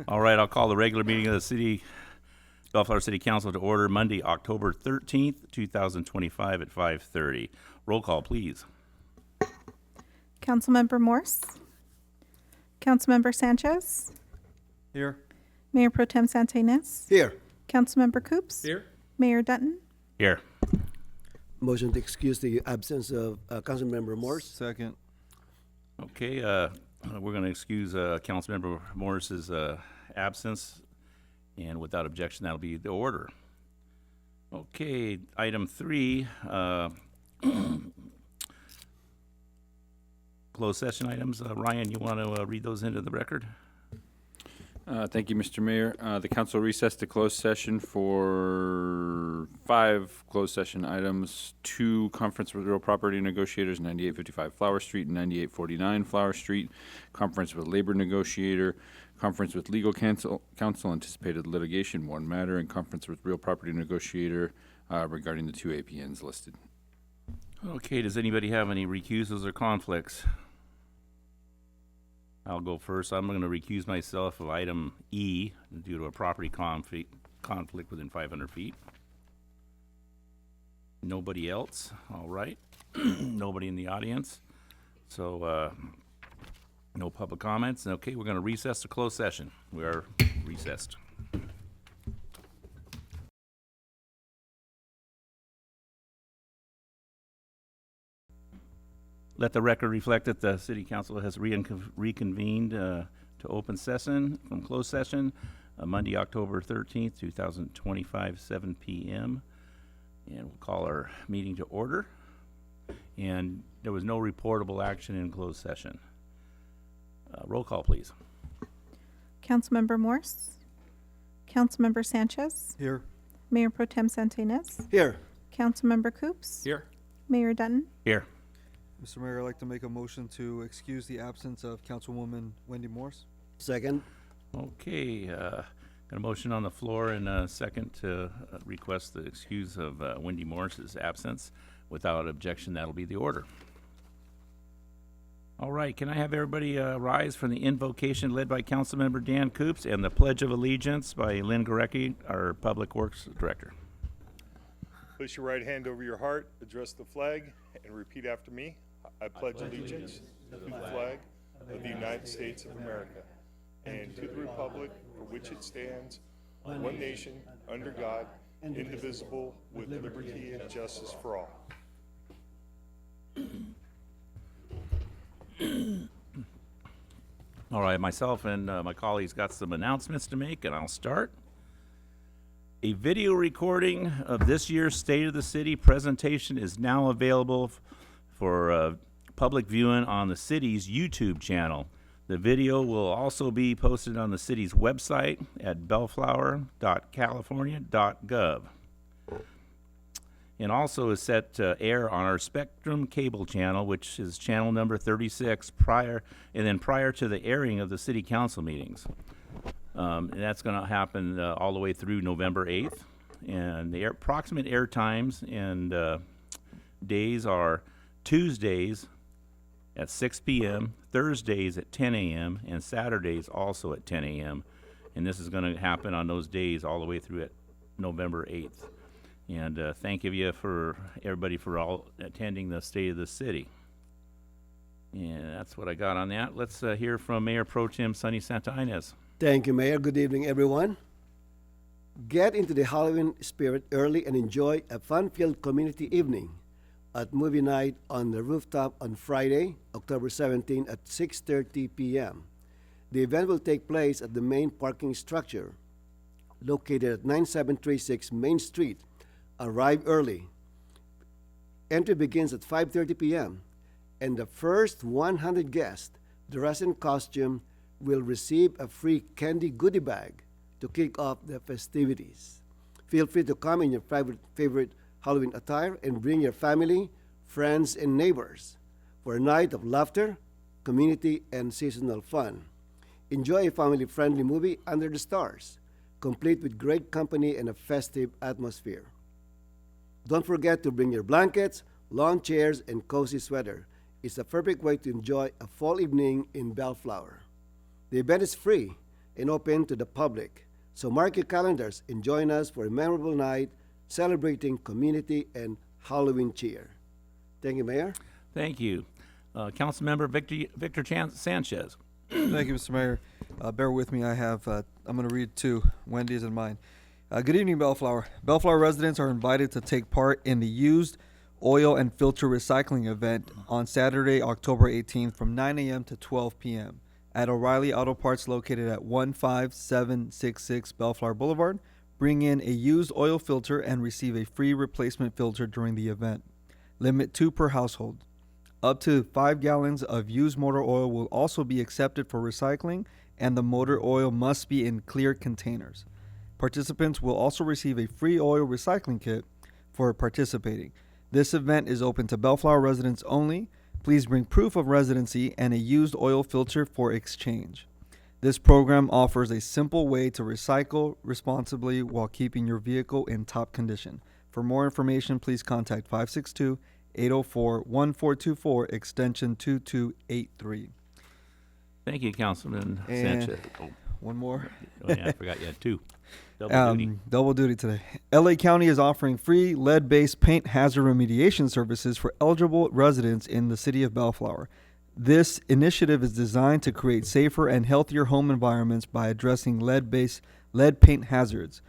All right, I'll call the regular meeting of the Bellflower City Council to order Monday, October 13th, 2025 at 5:30. Roll call, please. Councilmember Morse, Councilmember Sanchez, Here. Mayor Pro Tem Santa Ynez, Here. Councilmember Coops, Here. Mayor Dutton, Here. Motion to excuse the absence of Councilmember Morse. Second. Okay, we're going to excuse Councilmember Morris's absence, and without objection, that'll be the order. Okay, item 3, closed session items. Ryan, you want to read those into the record? Thank you, Mr. Mayor. The council recessed to closed session for 5 closed session items: 2 conference with real property negotiators, 9855 Flower Street and 9849 Flower Street; conference with labor negotiator; conference with legal counsel anticipated litigation, 1 matter; and conference with real property negotiator regarding the 2 APNs listed. Okay, does anybody have any recusals or conflicts? I'll go first. I'm going to recuse myself of item E due to a property conflict within 500 feet. Nobody else? All right. Nobody in the audience. So no public comments. Okay, we're going to recess to closed session. We are recessed. Let the record reflect that the City Council has reconvened to open session from closed session Monday, October 13th, 2025, 7 p.m. And we'll call our meeting to order. And there was no reportable action in closed session. Roll call, please. Councilmember Morse, Councilmember Sanchez, Here. Mayor Pro Tem Santa Ynez, Here. Councilmember Coops, Here. Mayor Dutton, Here. Mr. Mayor, I'd like to make a motion to excuse the absence of Councilwoman Wendy Morse. Second. Okay, got a motion on the floor and a second to request the excuse of Wendy Morris's absence. Without objection, that'll be the order. All right, can I have everybody rise for the invocation led by Councilmember Dan Coops and the Pledge of Allegiance by Lynn Gorecki, our Public Works Director. Place your right hand over your heart, address the flag, and repeat after me. I pledge allegiance to the flag of the United States of America and to the republic for which it stands, one nation, under God, indivisible, with liberty and justice for all. All right, myself and my colleagues got some announcements to make, and I'll start. A video recording of this year's State of the City presentation is now available for public viewing on the city's YouTube channel. The video will also be posted on the city's website at bellflower.california.gov. And also is set to air on our Spectrum cable channel, which is channel number 36, prior to the airing of the city council meetings. And that's going to happen all the way through November 8th. And the approximate air times and days are Tuesdays at 6 p.m., Thursdays at 10 a.m., and Saturdays also at 10 a.m. And this is going to happen on those days all the way through at November 8th. And thank you for everybody for all attending the State of the City. And that's what I got on that. Let's hear from Mayor Pro Tem Sonny Santa Ynez. Thank you, Mayor. Good evening, everyone. Get into the Halloween spirit early and enjoy a fun-filled community evening at movie night on the rooftop on Friday, October 17 at 6:30 p.m. The event will take place at the main parking structure located at 9736 Main Street. Arrive early. Entry begins at 5:30 p.m. and the first 100 guests dressed in costume will receive a free candy goodie bag to kick off the festivities. Feel free to come in your favorite Halloween attire and bring your family, friends, and neighbors for a night of laughter, community, and seasonal fun. Enjoy a family-friendly movie under the stars, complete with great company and a festive atmosphere. Don't forget to bring your blankets, lawn chairs, and cozy sweater. It's a perfect way to enjoy a fall evening in Bellflower. The event is free. and open to the public. So mark your calendars and join us for a memorable night celebrating community and Halloween cheer. Thank you, Mayor. Thank you. Councilmember Victor Sanchez. Thank you, Mr. Mayor. Bear with me. I'm going to read two. Wendy's and mine. Good evening, Bellflower. Bellflower residents are invited to take part in the used oil and filter recycling event on Saturday, October 18th from 9 a.m. to 12 p.m. at O'Reilly Auto Parts located at 15766 Bellflower Boulevard. Bring in a used oil filter and receive a free replacement filter during the event. Limit 2 per household. Up to 5 gallons of used motor oil will also be accepted for recycling, and the motor oil must be in clear containers. Participants will also receive a free oil recycling kit for participating. This event is open to Bellflower residents only. Please bring proof of residency and a used oil filter for exchange. This program offers a simple way to recycle responsibly while keeping your vehicle in top condition. For more information, please contact 562-804-1424, extension 2283. Thank you, Councilman And- Sanchez. Oh, One more. yeah, I forgot you had two. Double duty. Double duty today. LA County is offering free lead-based paint hazard remediation services for eligible residents in the city of Bellflower. This initiative is designed to create safer and healthier home environments by addressing lead paint hazards,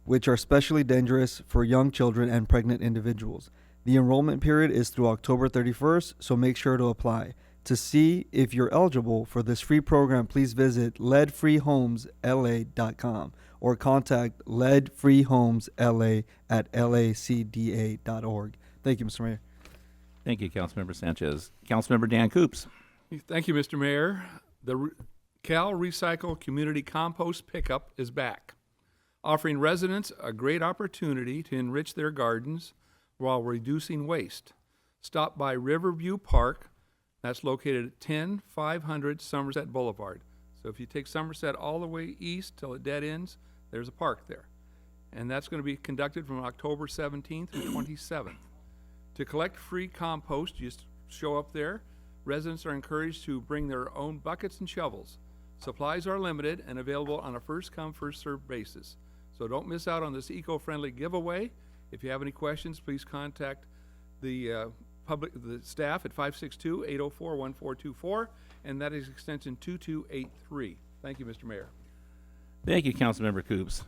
which are especially dangerous for young children and pregnant individuals. The enrollment period is through October 31st, so make sure to apply. To see if you're eligible for this free program, please visit leadfreehomesla.com or contact leadfreehomesla@lacda.org. Thank you, Mr. Mayor. Thank you, Councilmember Sanchez. Councilmember Dan Coops. Thank you, Mr. Mayor. The Cal Recycle Community Compost Pickup is back, offering residents a great opportunity to enrich their gardens while reducing waste. Stop by Riverview Park. That's located at 10500 Somerset Boulevard. So if you take Somerset all the way east till it dead ends, there's a park there. And that's going to be conducted from October 17th to 27th. To collect free compost, you just show up there. Residents are encouraged to bring their own buckets and shovels. Supplies are limited and available on a first-come, first-served basis. So don't miss out on this eco-friendly giveaway. If you have any questions, please contact the staff at 562-804-1424, and that is extension 2283. Thank you, Mr. Mayor. Thank you, Councilmember Coops.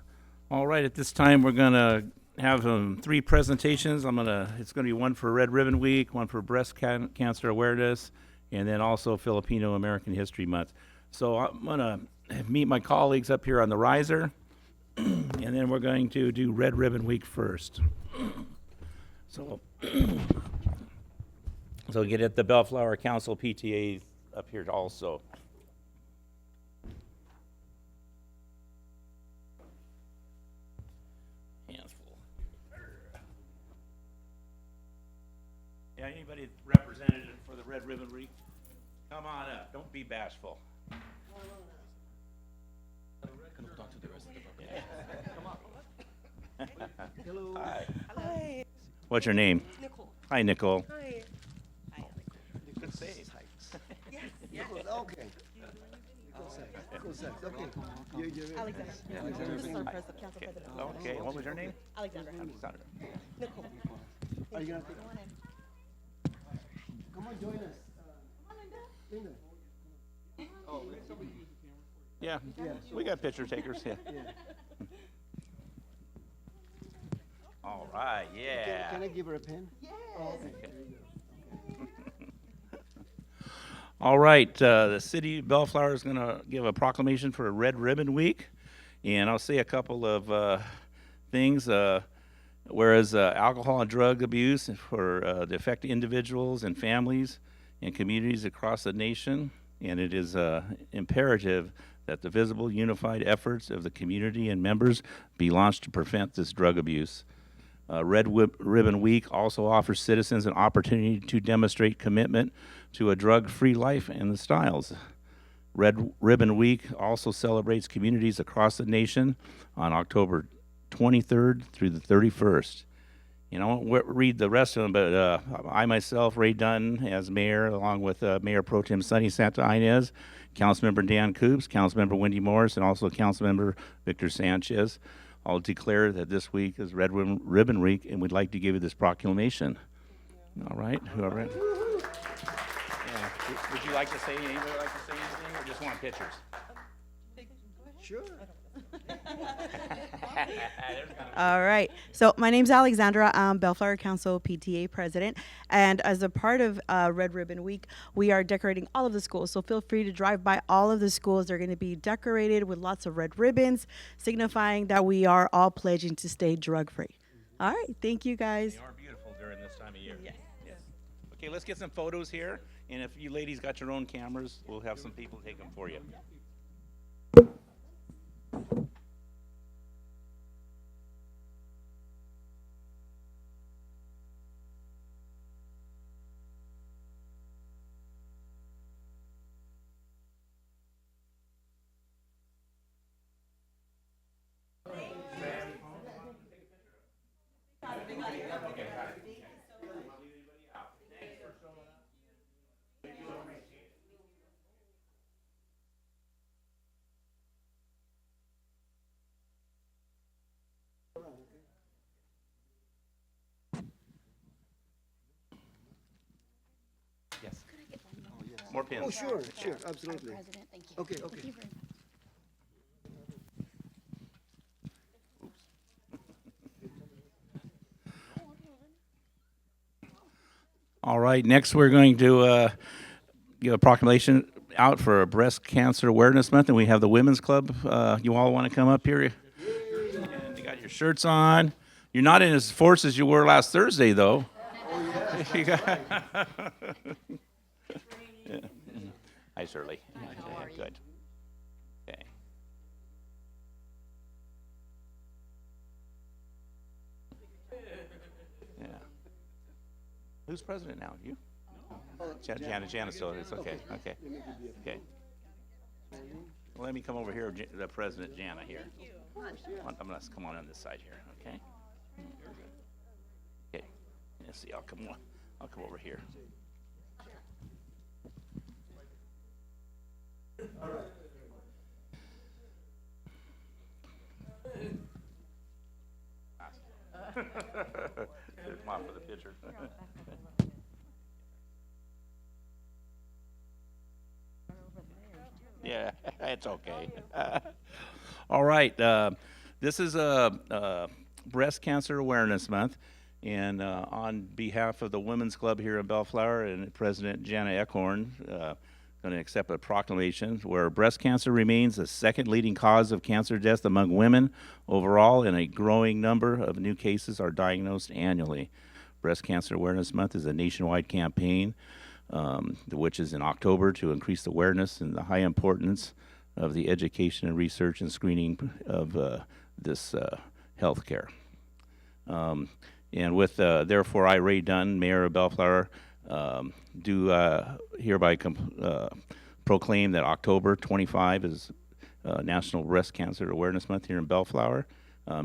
All right, at this time, we're going to have 3 presentations. It's going to be one for Red Ribbon Week, one for Breast Cancer Awareness, and then also Filipino American History Month. So I'm going to meet my colleagues up here on the riser, and then we're going to do Red Ribbon Week first. So get at the Bellflower Council PTA up here also. Hands full. Yeah, anybody representative for the Red Ribbon Week? Come on up, don't be bashful. Hello. Hi. Hi. What's your name? Nicole. Hi, Nicole. Hi. Good save. Yes. Okay. Cool sex. Okay. You're Alexander. Council President. Okay, what was your name? Alexander. Alexander. Nicole. Are you gonna take? Come on, join us. Linda. Yeah, we got picture takers, yeah. All right, yeah. Can I give her a pen? All right, the city of Bellflower is going to give a proclamation for a Red Ribbon Week, and I'll say a couple of things. Whereas alcohol and drug abuse for the affected individuals and families and communities across the nation, and it is imperative that the visible, unified efforts of the community and members be launched to prevent this drug abuse. Red Ribbon Week also offers citizens an opportunity to demonstrate commitment to a drug-free life and the styles. Red Ribbon Week also celebrates communities across the nation on October 23rd through the 31st. You know, read the rest of them, but I myself, Ray Dunn, as mayor, along with Mayor Pro Tem Sunny Santa Inez, Councilmember Dan Coops, Councilmember Wendy Morris, and also Councilmember Victor Sanchez, all declare that this week is Red Ribbon Week, and we'd like to give you this proclamation. All right, whoever. Yeah. Would you like to say anything? Would you like to say anything, or just want pictures? Sure. All right. So my name's Alexandra. I'm Bellflower Council PTA president. And as a part of Red Ribbon Week, we are decorating all of the schools. So feel free to drive by all of the schools. They're going to be decorated with lots of red ribbons, signifying that we are all pledging to stay drug-free. All right. Thank you, guys. They are beautiful during this time of year. Yes. Okay, let's get some photos here. And if you ladies got your own cameras, we'll have some people take them for you. Yes. More pins. Oh, sure, absolutely. President, thank you. Okay, Thank okay. you very much. All right, next we're going to give a proclamation out for Breast Cancer Awareness Month, and we have the Women's Club. You all want to come up here? And you got your shirts on. You're not in as force as you were last Thursday, though. You got- Yeah. Hi, Shirley. Okay, good. Okay. Yeah. Who's president now? You? Jana still is. Okay. Okay. Well, let me come over here, the President Jana here. I'm gonna come on this side here, okay? Okay. Let's see. I'll come over here. Come on for the picture. Yeah, it's okay. All right, this is Breast Cancer Awareness Month, and on behalf of the Women's Club here in Bellflower and President Jana Eckhorn, going to accept a proclamation where breast cancer remains the second leading cause of cancer death among women overall, and a growing number of new cases are diagnosed annually. Breast Cancer Awareness Month is a nationwide campaign, which is in October, to increase awareness and the high importance of the education and research and screening of this health care. And with, therefore, I, Ray Dunn, Mayor of Bellflower, do hereby proclaim that October 25 is National Breast Cancer Awareness Month here in Bellflower.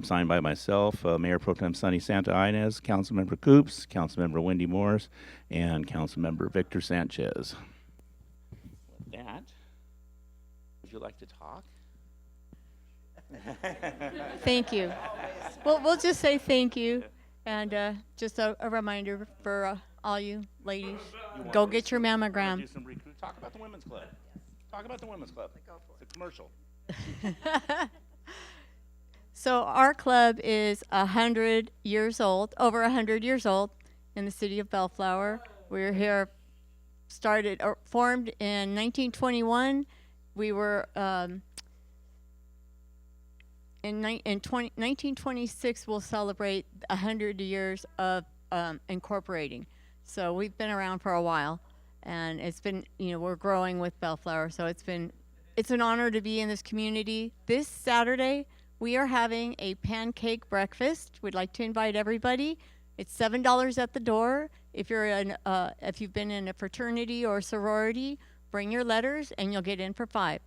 Signed by myself, Mayor Pro Tem Sunny Santa Inez, Councilmember Coops, Councilmember Wendy Morris, and Councilmember Victor Sanchez. With that, would you like to talk? Thank you. Well, we'll just say thank you, and just a reminder for all you ladies, go get your mammogram. Do some talk about the Women's Club. Talk about the Women's Club. It's a commercial. So our club is 100 years old, over 100 years old, in the city of Bellflower. We're here, formed in 1921. We were in 1926. We'll celebrate 100 years of incorporating. So we've been around for a while, and it's been, we're growing with Bellflower. So it's an honor to be in this community. This Saturday, we are having a pancake breakfast. We'd like to invite everybody. It's $7 at the door. If you've been in a fraternity or sorority, bring your letters and you'll get in for $5.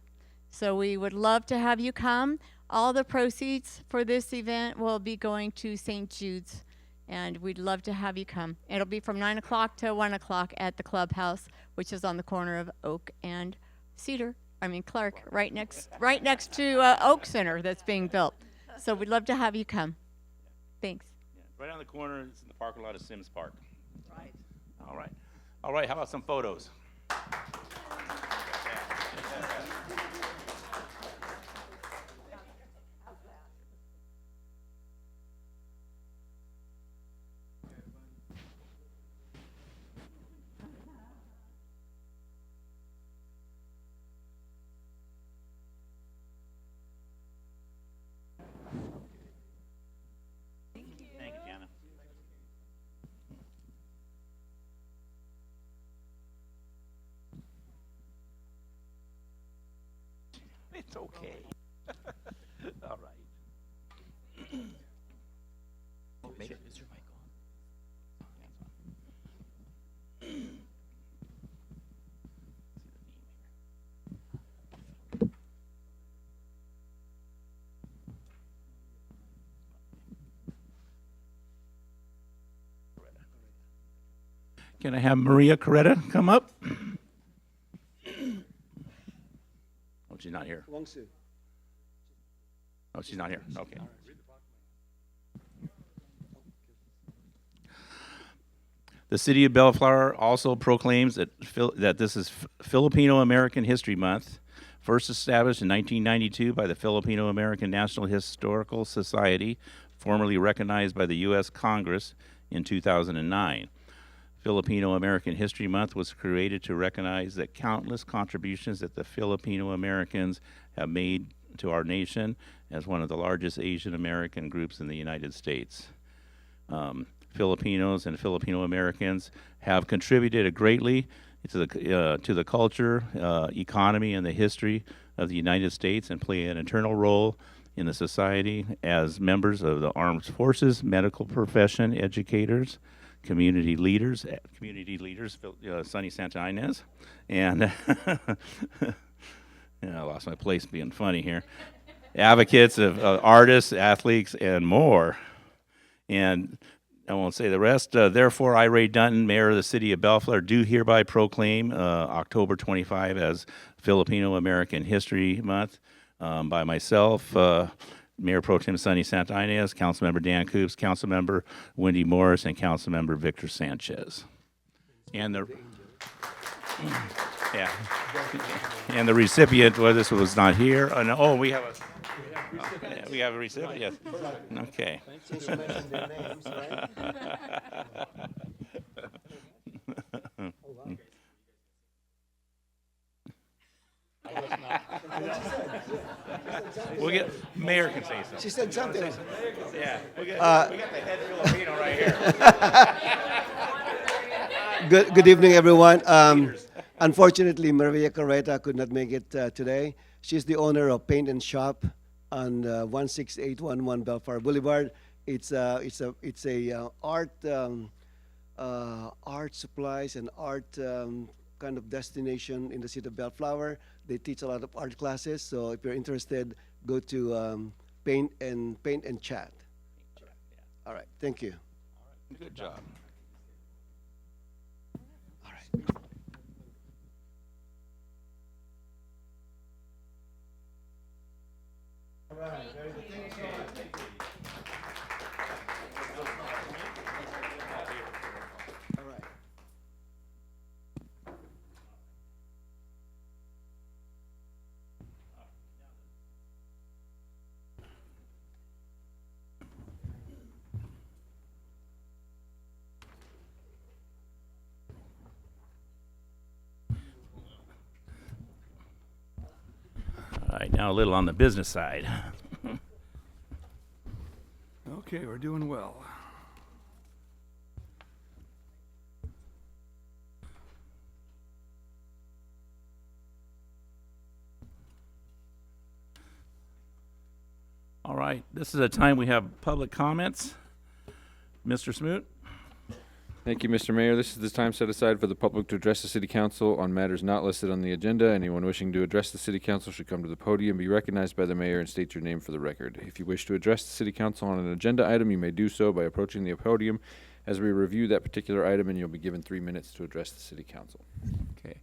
So we would love to have you come. All the proceeds for this event will be going to St. Jude's, and we'd love to have you come. It'll be from 9 o'clock to 1 o'clock at the clubhouse, which is on the corner of Oak and Clark, right next to Oak Center that's being built. So we'd love to have you come. Thanks. Right on the corner, it's in the parking lot of Sims Park. Right. All right. All right, how about some photos? Thank you, Jana. It's okay. All right. Is your mic on? Can I have Maria Coretta come up? Oh, she's not here. Wong Su. Oh, she's not here. Okay. The city of Bellflower also proclaims that this is Filipino American History Month, first established in 1992 by the Filipino American National Historical Society, formerly recognized by the U.S. Congress in 2009. Filipino American History Month was created to recognize the countless contributions that the Filipino Americans have made to our nation as one of the largest Asian American groups in the United States. Filipinos and Filipino Americans have contributed greatly to the culture, economy, and the history of the United States, and play an internal role in the society as members of the armed forces, medical profession, educators, community leaders, Sonny Santa Ynez, and I lost my place being funny here. Advocates of artists, athletes, and more. And I won't say the rest. Therefore, I, Ray Dunton, Mayor of the City of Bellflower, do hereby proclaim October 25 as Filipino American History Month by myself, Mayor Pro Tem Sonny Santa Ynez, Councilmember Dan Coops, Councilmember Wendy Morris, and Councilmember Victor Sanchez. And the yeah, and the recipient, well, this was not here. Oh, we have a recipient. Yes. Okay. Since you mentioned their names, right? We'll get Mayor can say something. She said something. Yeah, we got the head Filipino right here. Good evening, everyone. Unfortunately, Maria Coretta could not make it today. She's the owner of Paint and Shop on 16811 Bellflower Boulevard. It's a art supplies and art kind of destination in the city of Bellflower. They teach a lot of art classes. So if you're interested, go to Paint and Chat. All right. Thank you. Good job. All right. All right. All right, now a little on the business side. Okay, we're doing well. All right, this is a time we have public comments. Mr. Smoot? Thank you, Mr. Mayor. This is the time set aside for the public to address the city council on matters not listed on the agenda. Anyone wishing to address the city council should come to the podium, be recognized by the mayor, and state your name for the record. If you wish to address the city council on an agenda item, you may do so by approaching the podium as we review that particular item, and you'll be given 3 minutes to address the city council. Okay.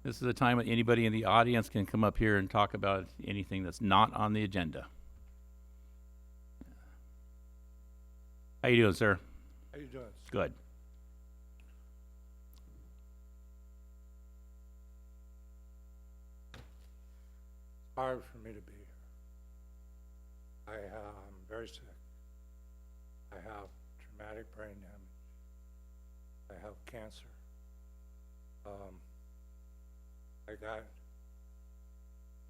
This is the time when anybody in the audience can come up here and talk about anything that's not on the agenda. How you doing, sir? How you doing? Good. It's hard for me to be here. I'm very sick. I have traumatic brain damage. I have cancer. I got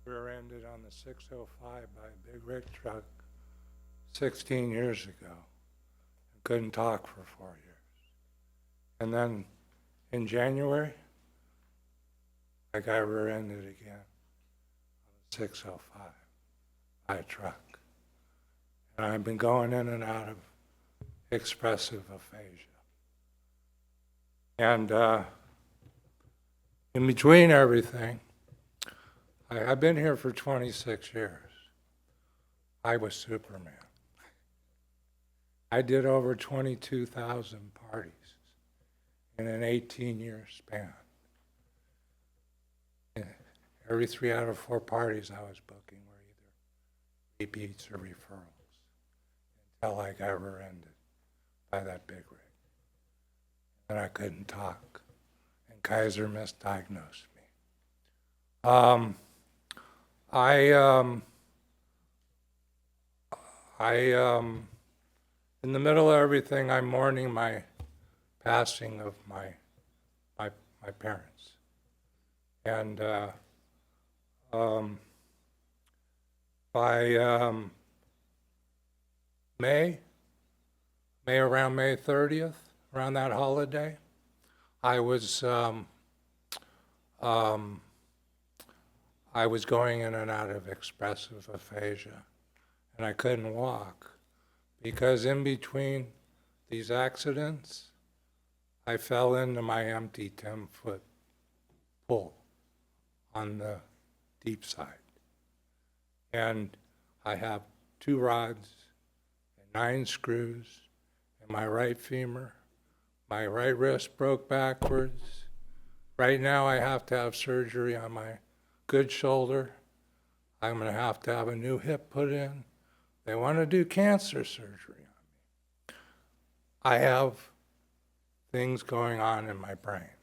rear-ended on the 605 by a big rig truck 16 years ago. I couldn't talk for 4 years. And then in January, I got rear-ended again on the 605 by a truck. And I've been going in and out of expressive aphasia. And in between everything, I've been here for 26 years. I was Superman. I did over 22,000 parties in an 18-year span. And every 3 out of 4 parties I was booking were either repeats or referrals until I got rear-ended by that big rig. And I couldn't talk, and Kaiser misdiagnosed me. In the middle of everything, I'm mourning my passing of my parents. And by around May 30th, around that holiday, I was going in and out of expressive aphasia, and I couldn't walk because in between these accidents, I fell into my empty 10-foot pool on the deep side. And I have 2 rods and 9 screws in my right femur. My right wrist broke backwards. Right now I have to have surgery on my good shoulder. I'm going to have a new hip put in. They want to do cancer surgery on me. I have things going on in my brain.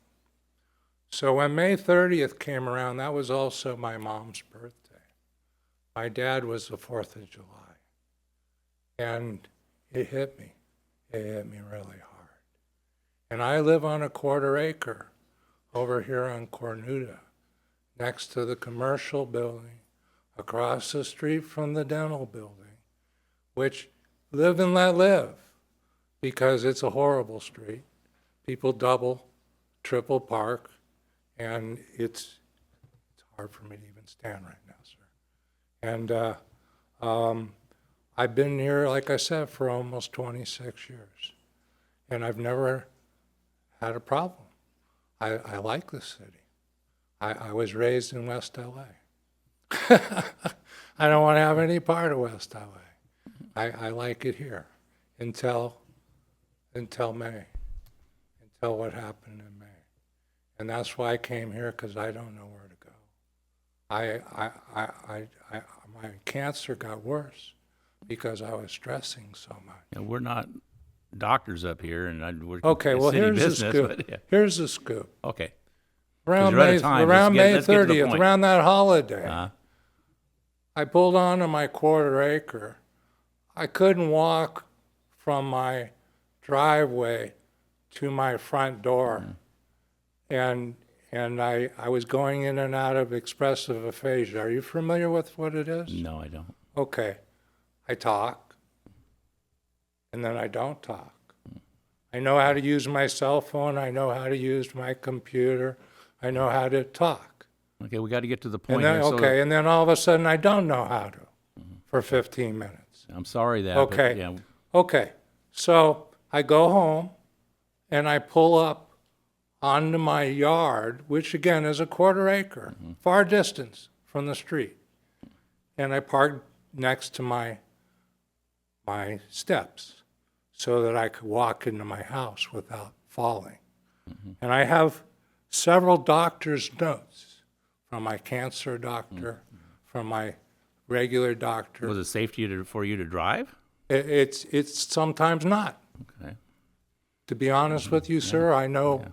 So when May 30th came around, that was also my mom's birthday. My dad was the 4th of July. And it hit me. It hit me really hard. And I live on a 1/4 acre over here on Cornuda, next to the commercial building, across the street from the dental building, which live and let live, because it's a horrible street. People double, triple park, and it's hard for me to even stand right now, sir. And I've been here, like I said, for almost 26 years, and I've never had a problem. I like the city. I was raised in West LA. I don't want to have any part of West LA. I like it here until May, until what happened in May. And that's why I came here, because I don't know where to go. My cancer got worse because I was stressing so much. And we're not doctors up here, and we're Okay, well, city here's business, the scoop. but, yeah. Here's the scoop. Okay. Around you're out of May, time. around May Let's get to the 30th, point. around that holiday, Uh, I pulled onto my 1/4 acre. I couldn't walk from my driveway to my front door. And I was going in and out of expressive aphasia. Are you familiar with what it is? no, I don't. Okay. I talk, and then I don't talk. I know how to use my cell phone. I know how to use my computer. I know how to talk. Okay, we got to get to the point And then, here. okay, and then all of a sudden I don't know how to for 15 minutes. I'm sorry that. Okay. But, yeah, Okay, so I go home and I pull up onto my yard, which again is a quarter acre, far distance from the street. And I park next to my steps so that I could walk into my house without falling. And I have several doctor's notes from my cancer doctor, from my regular doctor. Was it safe for you to drive? It's sometimes not. Okay. To be honest with you, sir, I know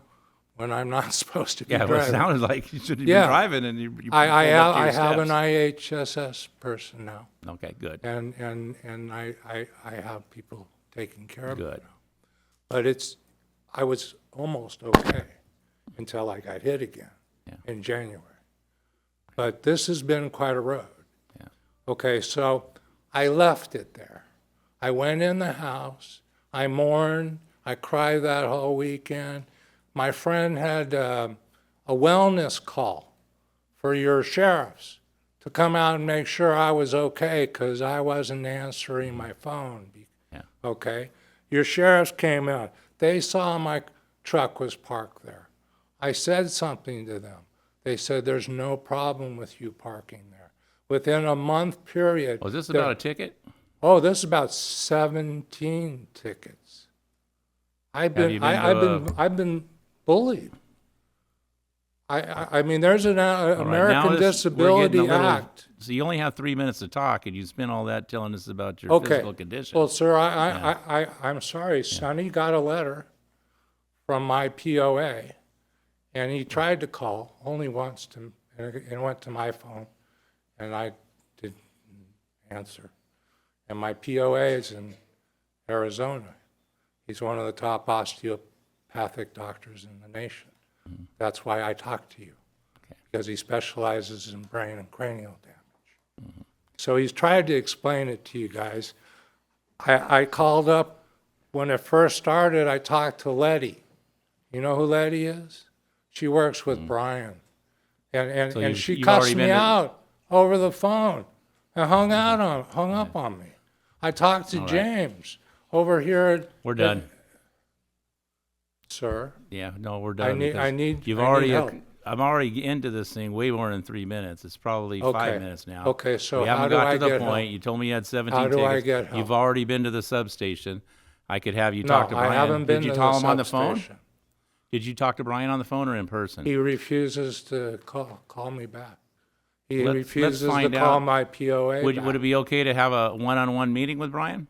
when I'm not supposed to be Yeah, well, it driving. sounded like you shouldn't Yeah. be driving, and you pulled I up to your have an steps. IHSS person now, Okay, good. and I have people taking care of Good. it now. But I was almost okay until I got hit again in January. But this has been quite a road. Yeah. Okay, so I left it there. I went in the house. I mourned. I cried that whole weekend. My friend had a wellness call for your sheriffs to come out and make sure I was okay because I wasn't answering my phone. Yeah. Okay? Your sheriffs came out. They saw my truck was parked there. I said something to them. They said, there's no problem with you parking there. Within a month period. Was this about a ticket? Oh, this is about 17 tickets. I've Have you been been bullied. I mean, there's an All right, now American we're getting Disability a little- Act. So you only have 3 minutes to talk, and you spent all that telling us about your Okay. physical condition. Well, sir, I'm sorry. Sonny got a letter from my POA, and he tried to call only once, and it went to my phone, and I didn't answer. And my POA is in Arizona. He's one of the top osteopathic doctors in the nation. That's why I talked to you, because he specializes in brain and cranial damage. So he's tried to explain it to you guys. I called up, when it first started, I talked to Letty. You know who Letty is? She works with Brian. And So and she you've cussed already me been to- out over the phone and hung up on me. I talked to All right. James over here at... We're done. Sir? Yeah, no, we're done. need- because I need- You've I need already. help. I'm already into this thing way more than 3 minutes. It's probably 5 Okay. minutes now. Okay, so we how haven't do got I to the get point. help? You told me you had 17 How do tickets. I get help? You've already been to the substation. I could have you No, talk to Brian. I haven't been Did you to call the him on the phone? substation. Did you talk to Brian on the phone or in person? He refuses to call me back. He Let's refuses to find call out. my POA Would back. it be okay to have a one-on-one meeting with Brian?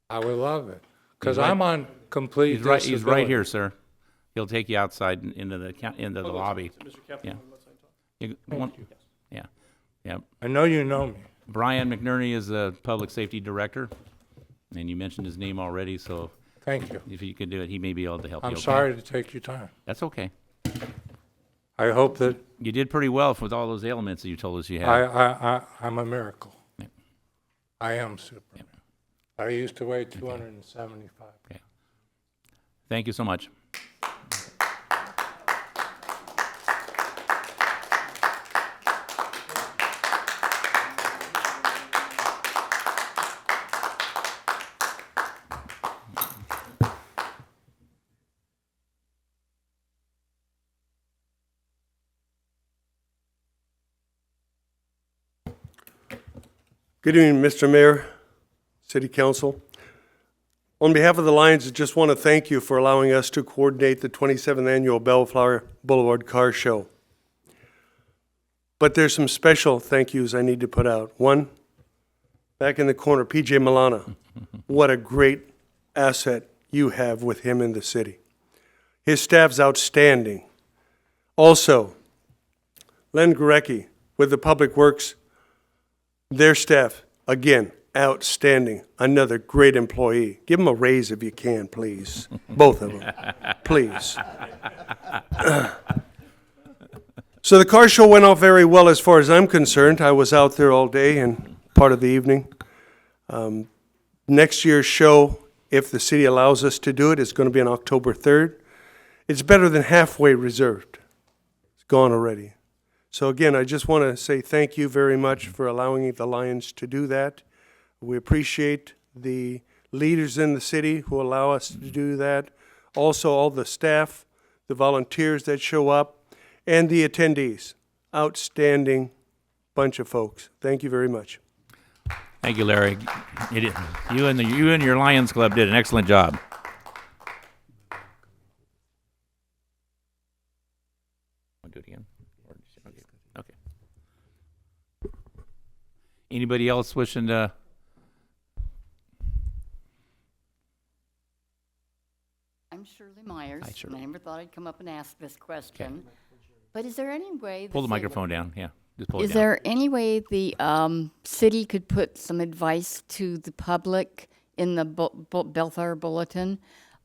I would love it, because He's right- I'm on complete He's right. He's right disability. here, sir. He'll take you outside into the lobby. Yeah. Yeah. Yeah. I know you know me. Brian McNerney is the Public Safety Director, and you mentioned his name already, so Thank you. if you could do it, he may be able to help you. I'm okay? sorry to take your time. That's okay. I hope that You did pretty well with all those ailments that you told us you had. I'm a miracle. Yeah. I am Superman. I used to weigh 275. Okay. Thank you so much. Good evening, Mr. Mayor, City Council. On behalf of the Lions, I just want to thank you for allowing us to coordinate the 27th Annual Bellflower Boulevard Car Show. But there's some special thank yous I need to put out. One, back in the corner, PJ Milana. What a great asset you have with him in the city. His staff's outstanding. Also, Len Gurecki with the Public Works. Their staff, again, outstanding. Another great employee. Give them a raise if you can, please. Both of them, please. So the car show went off very well as far as I'm concerned. I was out there all day and part of the evening. Next year's show, if the city allows us to do it, is going to be on October 3rd. It's better than halfway reserved. It's gone already. So again, I just want to say thank you very much for allowing the Lions to do that. We appreciate the leaders in the city who allow us to do that. also all the staff, the volunteers that show up, and the attendees. Outstanding bunch of folks. Thank you very much. Thank you, Larry. You and your Lions Club did an excellent job. Want to do it again? Okay. Anybody else wishing to? I'm Shirley Myers. Hi, Shirley. And I never thought I'd come up and ask this question. But is there any way... Pull the microphone down. Yeah, just pull it Is down. there any way the city could put some advice to the public in the Bellflower Bulletin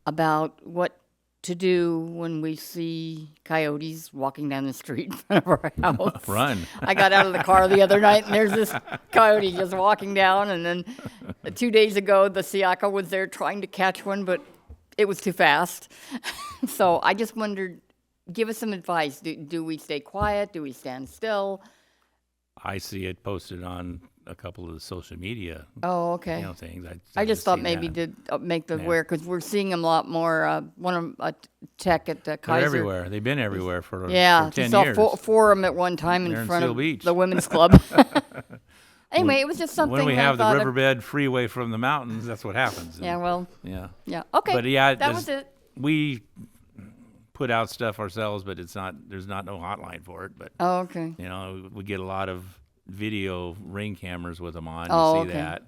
about what to do when we see coyotes walking down the street in front of our house? Run. I got out of the car the other night, and there's this coyote just walking down. And then 2 days ago, the Siaka was there trying to catch one, but it was too fast. So I just wondered, give us some advice. Do we stay quiet? Do we stand still? I see it posted on a couple of the social media. Oh, okay. You know, things. I just thought seen maybe that. to make the Yeah. aware, because we're seeing them a lot more. One of tech at They're Kaiser. everywhere. They've been everywhere for Yeah, 10 saw years. four of them at one time in They're in front Seal of Beach. the women's club. Anyway, it was just something. When we that I have the thought of- riverbed freeway from the mountains, that's what happens. Yeah, well, Yeah. yeah. Okay. But yeah, that was it. We put out stuff ourselves, but it's not. There's not no hotline for it. But Oh, okay. you know, we get a lot of video ring cameras with them on. Oh, You see okay. that.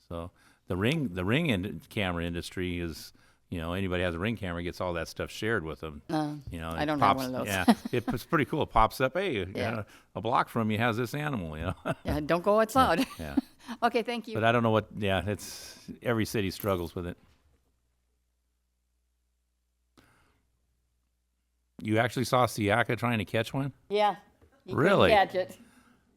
So the camera industry is. You know, anybody has a ring camera gets all that stuff shared with them. You know, I it don't have pops, one of those. Yeah, it's pretty cool. It pops up. Hey, you Yeah. know, a block from you has this animal. You know. Yeah, don't go outside. Yeah. Okay, thank you. But I don't know what. Yeah, it's every city struggles with it. You actually saw Siaka trying to catch one? Yeah. You couldn't Really? catch it.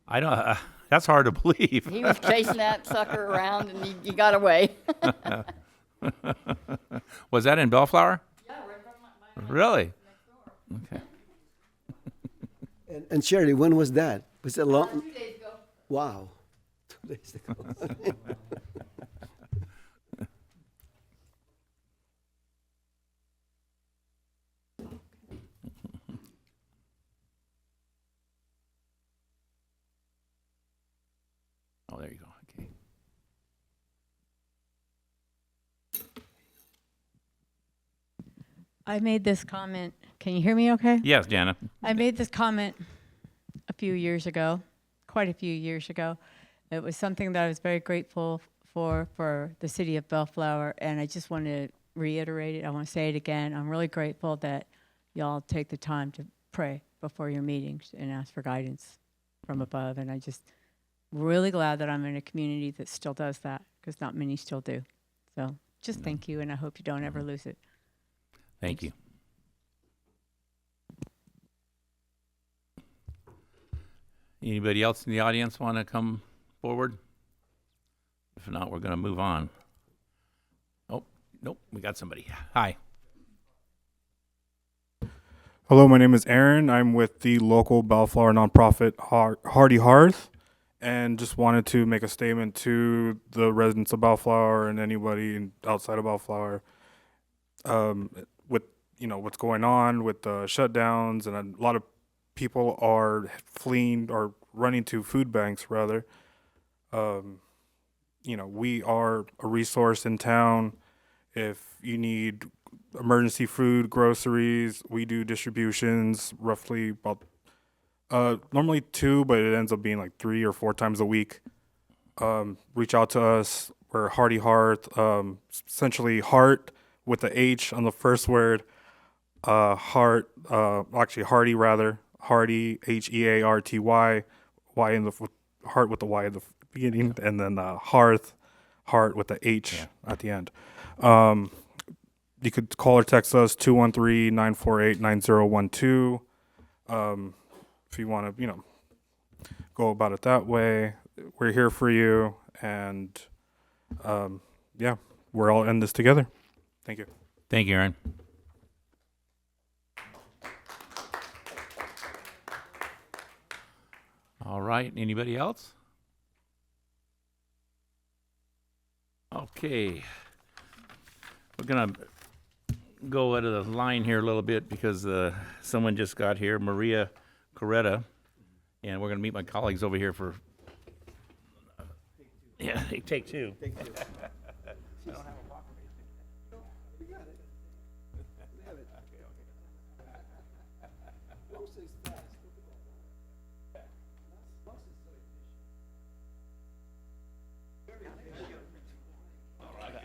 I don't. That's hard to believe. He was chasing that sucker around, and he got away. Was that in Bellflower? Yeah, right from my Really? Okay. And Shirley, when was that? Was it long? 2 days ago. Wow. 2 days ago. Oh, there you go. Okay. I made this comment. Can you hear me okay? Yes, Jana. I made this comment a few years ago, quite a few years ago. It was something that I was very grateful for the city of Bellflower, and I just want to reiterate it. I want to say it again. I'm really grateful that y'all take the time to pray before your meetings and ask for guidance from above, and I just really glad that I'm in a community that still does that, because not many still do. So just thank you, and I hope you don't ever lose it. Thank you. Anybody else in the audience want to come forward? If not, we're going to move on. Oh, nope, we got somebody. Hi. Hello, my name is Aaron. I'm with the local Bellflower nonprofit Hardy Hearth, and just wanted to make a statement to the residents of Bellflower and anybody outside of Bellflower. With what's going on with the shutdowns, and a lot of people are fleeing or running to food banks rather. We are a resource in town. If you need emergency food, groceries, we do distributions roughly about normally 2, but it ends up being like 3 or 4 times a week. Reach out to us. We're Hardy Hearth, essentially heart with the H on the first word. Actually Hardy rather. Hardy, Hearty, Y in the heart with the Y at the beginning, and then hearth with the H at the end. You could call or text us 213-948-9012. If you want to, go about it that way. We're here for you, and we're all in this together. Thank you. Thank you, Aaron. All right, anybody else? Okay. We're going to go out of the line here a little bit because someone just got here, Maria Coretta, and we're going to meet my colleagues over here for. Yeah, take two.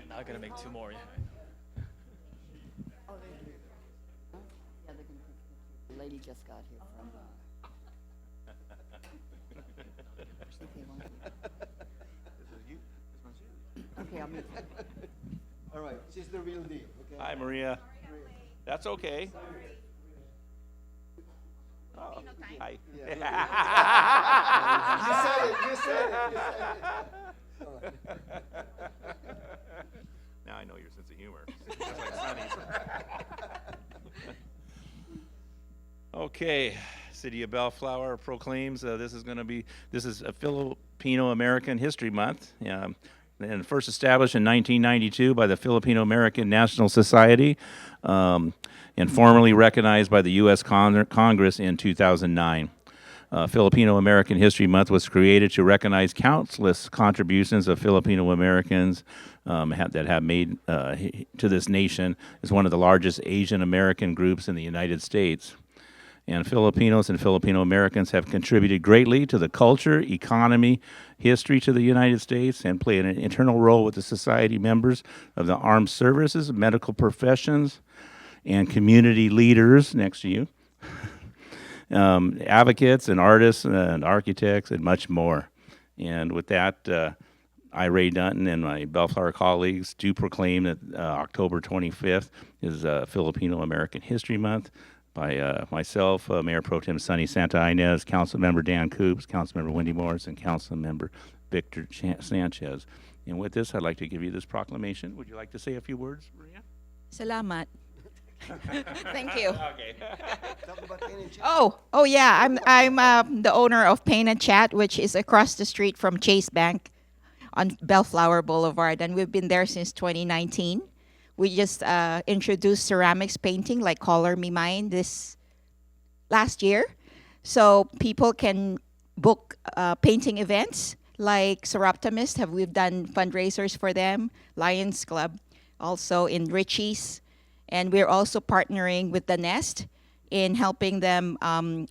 Now I gotta make two more. Yeah. The lady just got here from. Okay, I'll meet you. All right, she's the real deal, okay? Hi, Maria. That's okay. Oh, hi. You said it. Now I know your sense of humor. Just like Sonny's. Okay, City of Bellflower proclaims this is a Filipino American History Month. And first established in 1992 by the Filipino American National Society, and formally recognized by the U.S. Congress in 2009. Filipino American History Month was created to recognize countless contributions of Filipino Americans that have made to this nation as one of the largest Asian American groups in the United States. And Filipinos and Filipino Americans have contributed greatly to the culture, economy, history to the United States, and play an internal role with the society members of the armed services, medical professions, and community leaders next to you, advocates and artists and architects, and much more. And with that, I, Ray Dunton, and my Bellflower colleagues do proclaim that October 25th is Filipino American History Month. By myself, Mayor Pro Tem Sonny Santa Ynez, Councilmember Dan Coops, Councilmember Wendy Morris, and Councilmember Victor Sanchez. And with this, I'd like to give you this proclamation. Would you like to say a few words, Maria? Salamat. Thank you. Okay. Oh yeah, I'm the owner of Pain and Chat, which is across the street from Chase Bank on Bellflower Boulevard, and we've been there since 2019. We just introduced ceramics painting like Color Me Mine this last year. So people can book painting events like Seroptimist. We've done fundraisers for them, Lions Club, also in Richie's. And we're also partnering with The Nest in helping them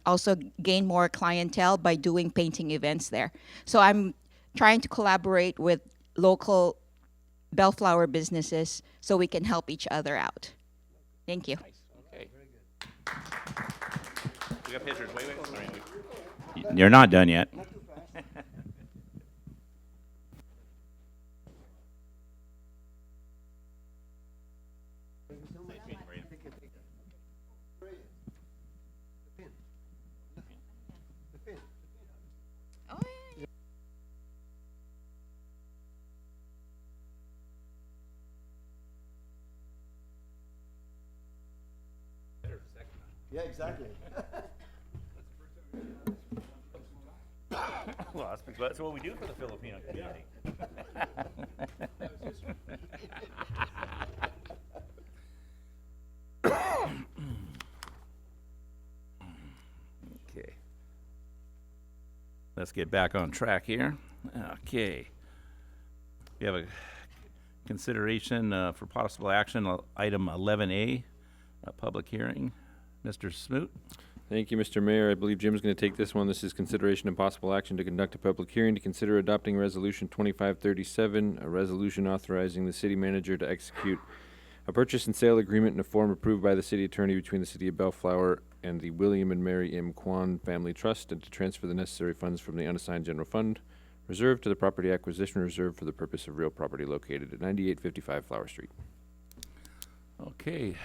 also gain more clientele by doing painting events there. So I'm trying to collaborate with local Bellflower businesses so we can help each other out. Thank you. Okay. We got pictures. Wait. You're not done yet. Yeah, exactly. Well, that's what we do for the Filipino community. Okay. Let's get back on track here. Okay. We have a consideration for possible action, item 11A, a public hearing. Mr. Smoot? Thank you, Mr. Mayor. I believe Jim's going to take this one. This is consideration and possible action to conduct a public hearing to consider adopting Resolution 2537, a resolution authorizing the city manager to execute a purchase and sale agreement in a form approved by the city attorney between the city of Bellflower and the William and Mary M. Kwan Family Trust, and to transfer the necessary funds from the unassigned general fund reserve to the property acquisition reserve for the purpose of real property located at 9855 Flower Street. Okay.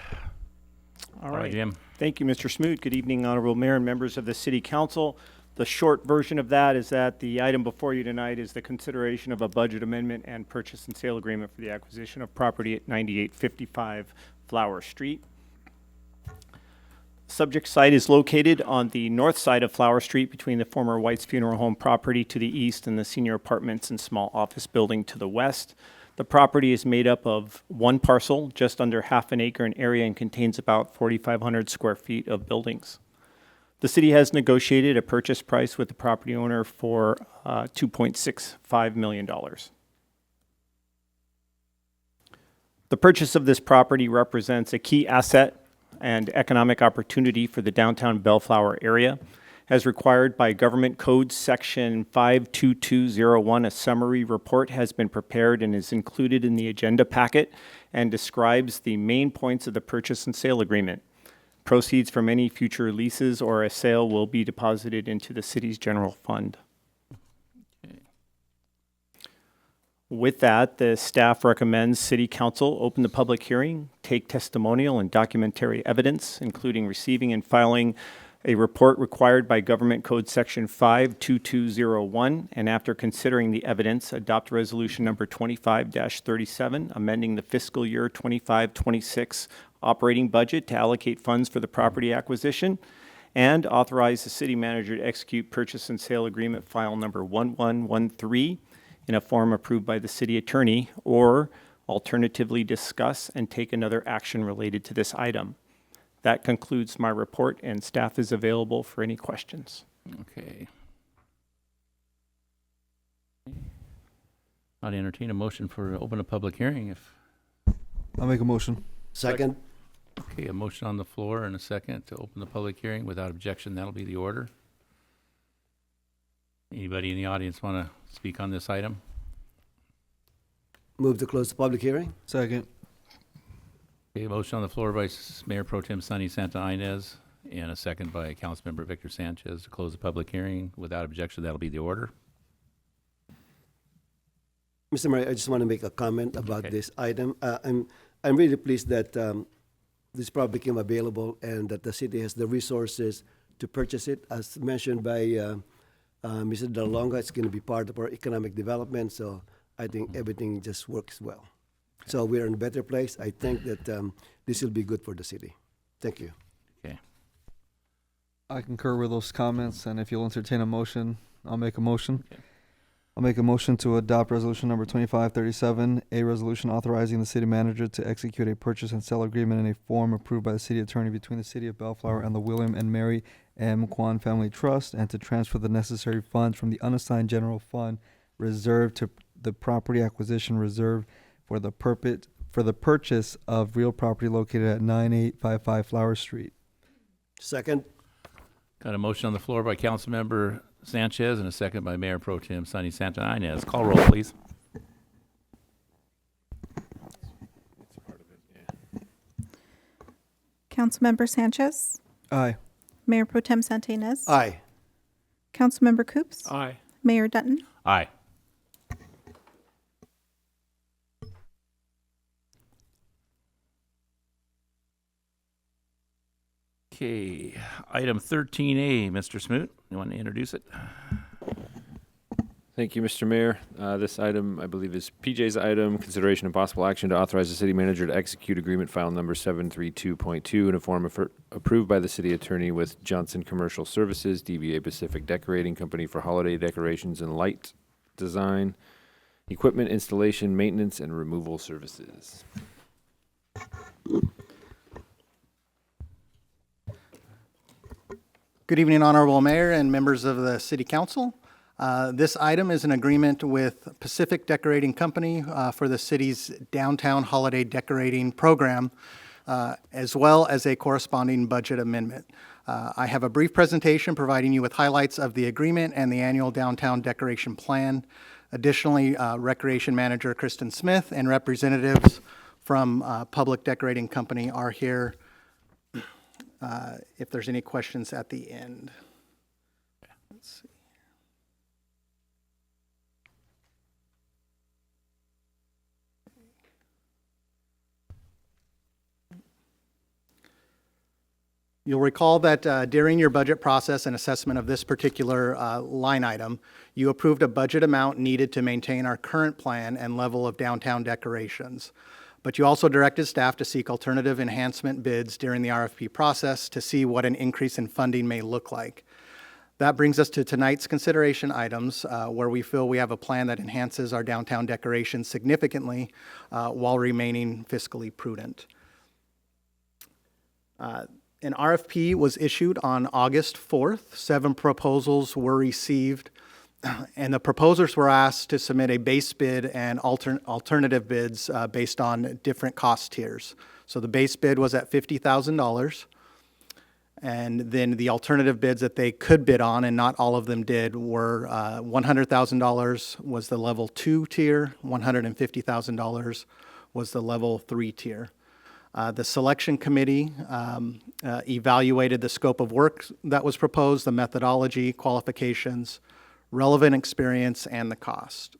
All right, Jim. Thank you, Mr. Smoot. Good evening, Honorable Mayor and members of the City Council. The short version of that is that the item before you tonight is the consideration of a budget amendment and purchase and sale agreement for the acquisition of property at 9855 Flower Street. Subject site is located on the north side of Flower Street between the former White's Funeral Home property to the east and the senior apartments and small office building to the west. The property is made up of one parcel, just under half an acre in area, and contains about 4,500 square feet of buildings. The city has negotiated a purchase price with the property owner for $2.65 million. The purchase of this property represents a key asset and economic opportunity for the downtown Bellflower area. As required by Government Code Section 52201, a summary report has been prepared and is included in the agenda packet and describes the main points of the purchase and sale agreement. Proceeds from any future leases or a sale will be deposited into the city's general fund. With that, the staff recommends City Council open the public hearing, take testimonial and documentary evidence, including receiving and filing a report required by Government Code Section 52201, and after considering the evidence, adopt Resolution Number 25-37, amending the fiscal year 25-26 operating budget to allocate funds for the property acquisition, and authorize the city manager to execute purchase and sale agreement file number 1113 in a form approved by the city attorney, or alternatively discuss and take another action related to this item. That concludes my report, and staff is available for any questions. Okay. I'd entertain a motion for open a public hearing if, I'll make a motion. Second. okay, a motion on the floor and a second to open the public hearing. Without objection, that'll be the order. Anybody in the audience want to speak on this item? Move to close the public hearing. Second. Okay, motion on the floor by Mayor Pro Tem Sonny Santa Ynez and a second by Councilmember Victor Sanchez to close the public hearing. Without objection, that'll be the order. Mr. Mayor, I just want to make a comment about Okay. this item. I'm really pleased that this property became available and that the city has the resources to purchase it. As mentioned by Mr. Dalonga, it's going to be part of our economic development, so I think everything just works well. So we're in a better place. I think that this will be good for the city. Thank you. Okay. I concur with those comments, and if you'll entertain a motion, I'll make a motion. Okay. I'll make a motion to adopt resolution number 2537, a resolution authorizing the city manager to execute a purchase and sale agreement in a form approved by the city attorney between the city of Bellflower and the William and Mary M. Kwan Family Trust, and to transfer the necessary funds from the unassigned general fund reserved to the property acquisition reserve for the purchase of real property located at 9855 Flower Street. Second. Got a motion on the floor by Councilmember Sanchez and a second by Mayor Pro Tem Sonny Santa Ynez. Call roll, please. Councilmember Sanchez, Aye. Mayor Pro Tem Santa Ynez, Aye. Councilmember Coops, Aye. Mayor Dutton, Aye. Okay, item 13A, Mr. Smoot, you want to introduce it? Thank you, Mr. Mayor. This item, I believe, is PJ's item, consideration and possible action to authorize the city manager to execute agreement file number 732.2 in a form approved by the city attorney with Johnson Commercial Services, DBA Pacific Decorating Company for holiday decorations and light design, equipment installation, maintenance, and removal services. Good evening, Honorable Mayor and members of the City Council. This item is an agreement with Pacific Decorating Company for the city's downtown holiday decorating program, as well as a corresponding budget amendment. I have a brief presentation providing you with highlights of the agreement and the annual downtown decoration plan. Additionally, Recreation Manager Kristen Smith and representatives from Public Decorating Company are here if there's any questions at the end. Let's see. You'll recall that during your budget process and assessment of this particular line item, you approved a budget amount needed to maintain our current plan and level of downtown decorations. But you also directed staff to seek alternative enhancement bids during the RFP process to see what an increase in funding may look like. That brings us to tonight's consideration items, where we feel we have a plan that enhances our downtown decoration significantly while remaining fiscally prudent. An RFP was issued on August 4th. 7 proposals were received, and the proposers were asked to submit a base bid and alternative bids based on different cost tiers. So the base bid was at $50,000. And then the alternative bids that they could bid on, and not all of them did, were $100,000 was the level 2 tier, $150,000 was the level 3 tier. The selection committee evaluated the scope of work that was proposed, the methodology, qualifications, relevant experience, and the cost.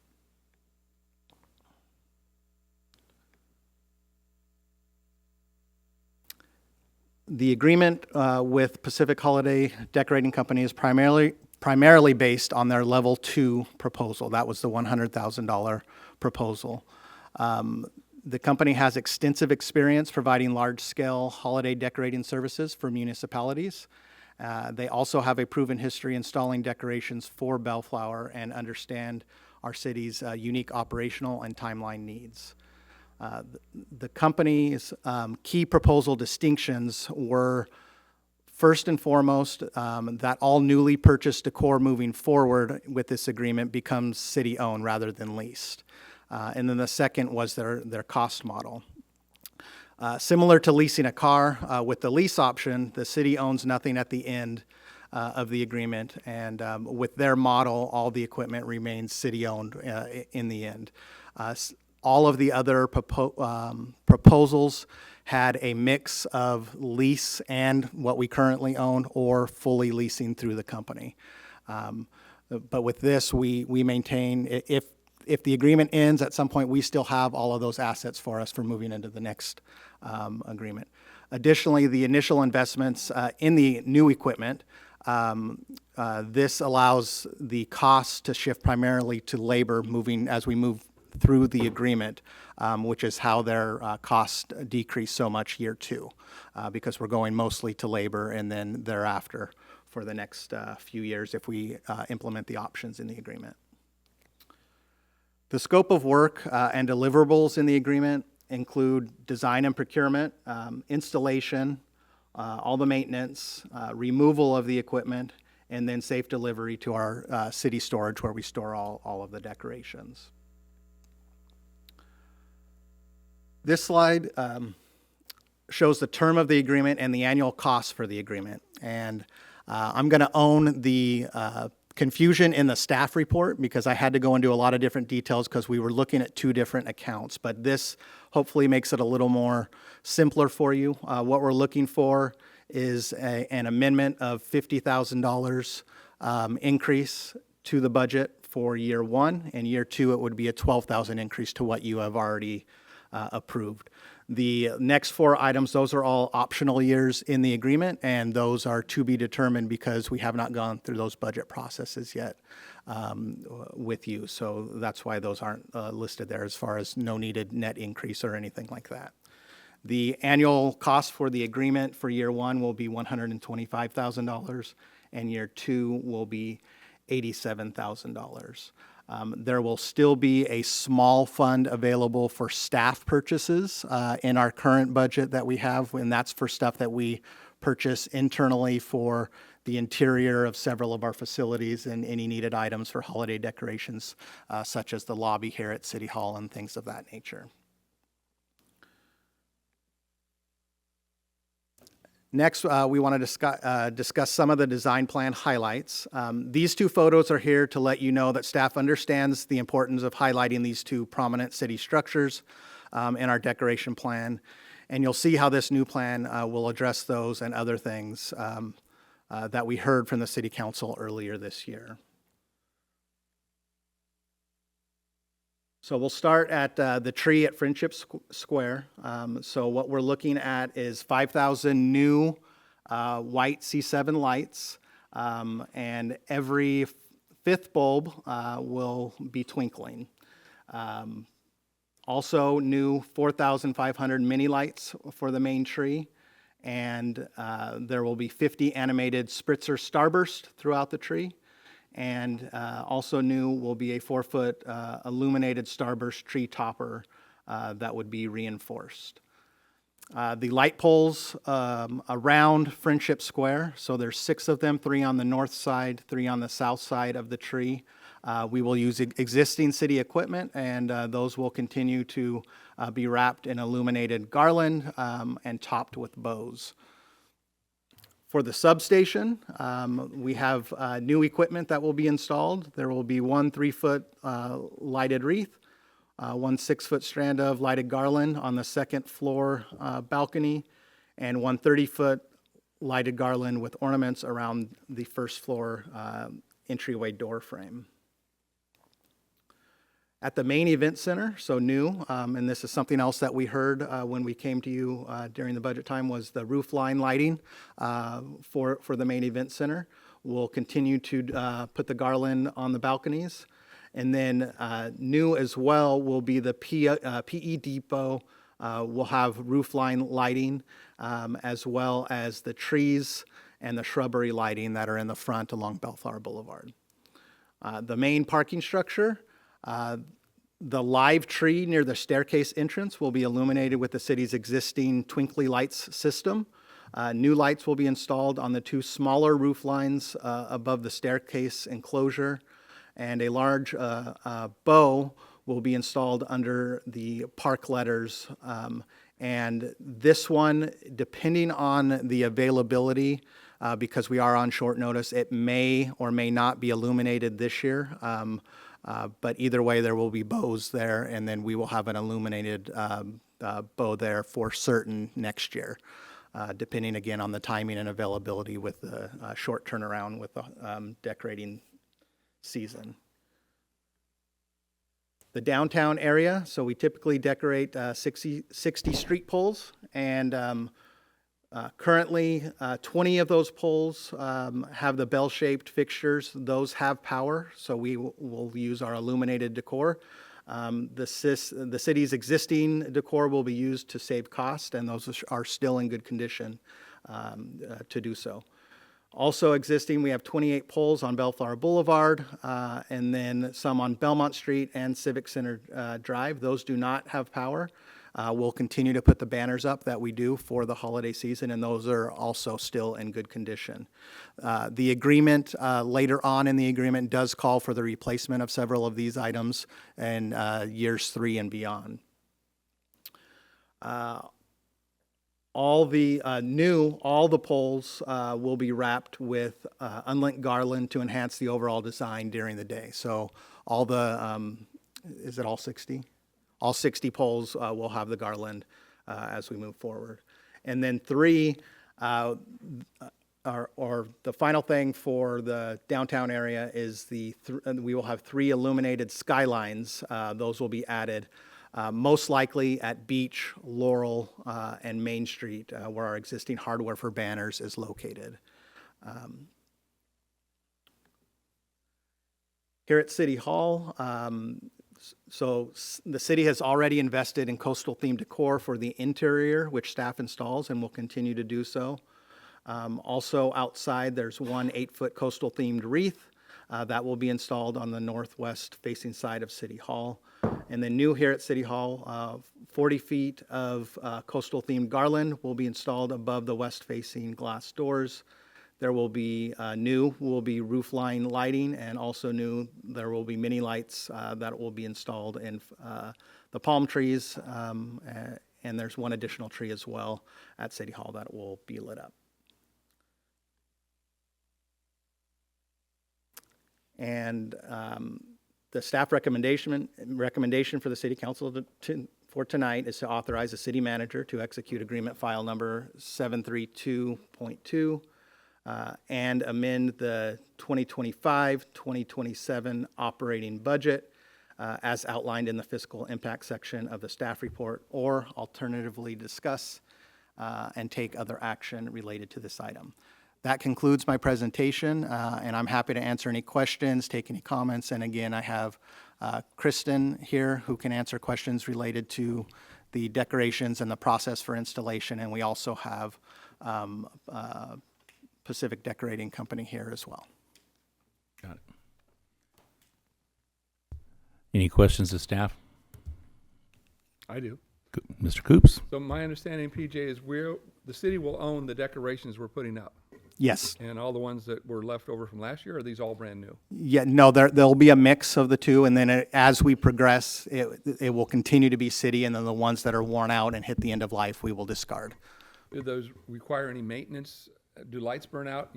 The agreement with Pacific Holiday Decorating Company is primarily based on their level 2 proposal. That was the $100,000 proposal. The company has extensive experience providing large-scale holiday decorating services for municipalities. They also have a proven history installing decorations for Bellflower and understand our city's unique operational and timeline needs. The company's key proposal distinctions were, first and foremost, that all newly purchased decor moving forward with this agreement becomes city-owned rather than leased. And then the second was their cost model. Similar to leasing a car, with the lease option, the city owns nothing at the end of the agreement, and with their model, all the equipment remains city-owned in the end. All of the other proposals had a mix of lease and what we currently own, or fully leasing through the company. But with this, we maintain, if the agreement ends at some point, we still have all of those assets for us for moving into the next agreement. Additionally, the initial investments in the new equipment, this allows the cost to shift primarily to labor as we move through the agreement, which is how their cost decreased so much year 2, because we're going mostly to labor, and then thereafter for the next few years if we implement the options in the agreement. The scope of work and deliverables in the agreement include design and procurement, installation, all the maintenance, removal of the equipment, and then safe delivery to our city storage where we store all of the decorations. This slide shows the term of the agreement and the annual cost for the agreement. And I'm going to own the confusion in the staff report because I had to go into a lot of different details because we were looking at 2 different accounts. But this hopefully makes it a little more simpler for you. What we're looking for is an amendment of $50,000 increase to the budget for year 1. And year 2, it would be a $12,000 increase to what you have already approved. The next 4 items, those are all optional years in the agreement, and those are to be determined because we have not gone through those budget processes yet with you. So that's why those aren't listed there as far as no needed net increase or anything like that. The annual cost for the agreement for year 1 will be $125,000, and year 2 will be $87,000. There will still be a small fund available for staff purchases in our current budget that we have, and that's for stuff that we purchase internally for the interior of several of our facilities and any needed items for holiday decorations, such as the lobby here at City Hall and things of that nature. Next, we want to discuss some of the design plan highlights. These 2 photos are here to let you know that staff understands the importance of highlighting these 2 prominent city structures in our decoration plan. And you'll see how this new plan will address those and other things that we heard from the City Council earlier this year. So we'll start at the tree at Friendship Square. So what we're looking at is 5,000 new white C7 lights, and every 5th bulb will be twinkling. Also new 4,500 mini lights for the main tree, and there will be 50 animated spritzer starburst throughout the tree. And also new will be a 4-foot illuminated starburst tree topper that would be reinforced. The light poles around Friendship Square, so there's 6 of them, 3 on the north side, 3 on the south side of the tree. We will use existing city equipment, and those will continue to be wrapped in illuminated garland and topped with bows. For the substation, we have new equipment that will be installed. There will be one 3-foot lighted wreath, one 6-foot strand of lighted garland on the second floor balcony, and one 30-foot lighted garland with ornaments around the first floor entryway door frame. At the main event center, so new, and this is something else that we heard when we came to you during the budget time, was the roof line lighting for the main event center. We'll continue to put the garland on the balconies. And then new as well will be the PE depot. We'll have roof line lighting as well as the trees and the shrubbery lighting that are in the front along Bellflower Boulevard. The main parking structure, the live tree near the staircase entrance will be illuminated with the city's existing twinkly lights system. New lights will be installed on the 2 smaller roof lines above the staircase enclosure, and a large bow will be installed under the park letters. And this one, depending on the availability, because we are on short notice, it may or may not be illuminated this year. But either way, there will be bows there, and then we will have an illuminated bow there for certain next year, depending again on the timing and availability with the short turnaround with the decorating season. The downtown area, so we typically decorate 60 street poles, and currently 20 of those poles have the bell-shaped fixtures. Those have power, so we will use our illuminated decor. The city's existing decor will be used to save cost, and those are still in good condition to do so. Also existing, we have 28 poles on Bellflower Boulevard, and then some on Belmont Street and Civic Center Drive. Those do not have power. We'll continue to put the banners up that we do for the holiday season, and those are also still in good condition. The agreement, later on in the agreement, does call for the replacement of several of these items in years 3 and beyond. All the poles will be wrapped with unlinked garland to enhance the overall design during the day. So all the, is it all 60? All 60 poles will have the garland as we move forward. And then 3, or the final thing for the downtown area is we will have 3 illuminated skylines. Those will be added. Most likely at Beach, Laurel, and Main Street, where our existing hardware for banners is located. Here at City Hall, so the city has already invested in coastal themed decor for the interior, which staff installs and will continue to do so. Also outside, there's one 8-foot coastal themed wreath that will be installed on the northwest facing side of City Hall. And then new here at City Hall, 40 feet of coastal themed garland will be installed above the west facing glass doors. There will be roof line lighting, and also there will be mini lights that will be installed in the palm trees, and there's one additional tree as well at City Hall that will be lit up. And the staff recommendation for the City Council for tonight is to authorize the city manager to execute agreement file number 732.2 and amend the 2025-2027 operating budget as outlined in the fiscal impact section of the staff report, or alternatively discuss and take other action related to this item. That concludes my presentation, and I'm happy to answer any questions, take any comments, and again, I have Kristen here who can answer questions related to the decorations and the process for installation, and we also have Pacific Decorating Company here as well. Got it. Any questions to staff? I do. Mr. Coops? So my understanding, PJ, is the city will own the decorations we're putting up. Yes. And all the ones that were left over from last year, or are these all brand new? Yeah, no, there'll be a mix of the two, and then as we progress, it will continue to be city, and then the ones that are worn out and hit the end of life, we will discard. Do those require any maintenance? Do lights burn out,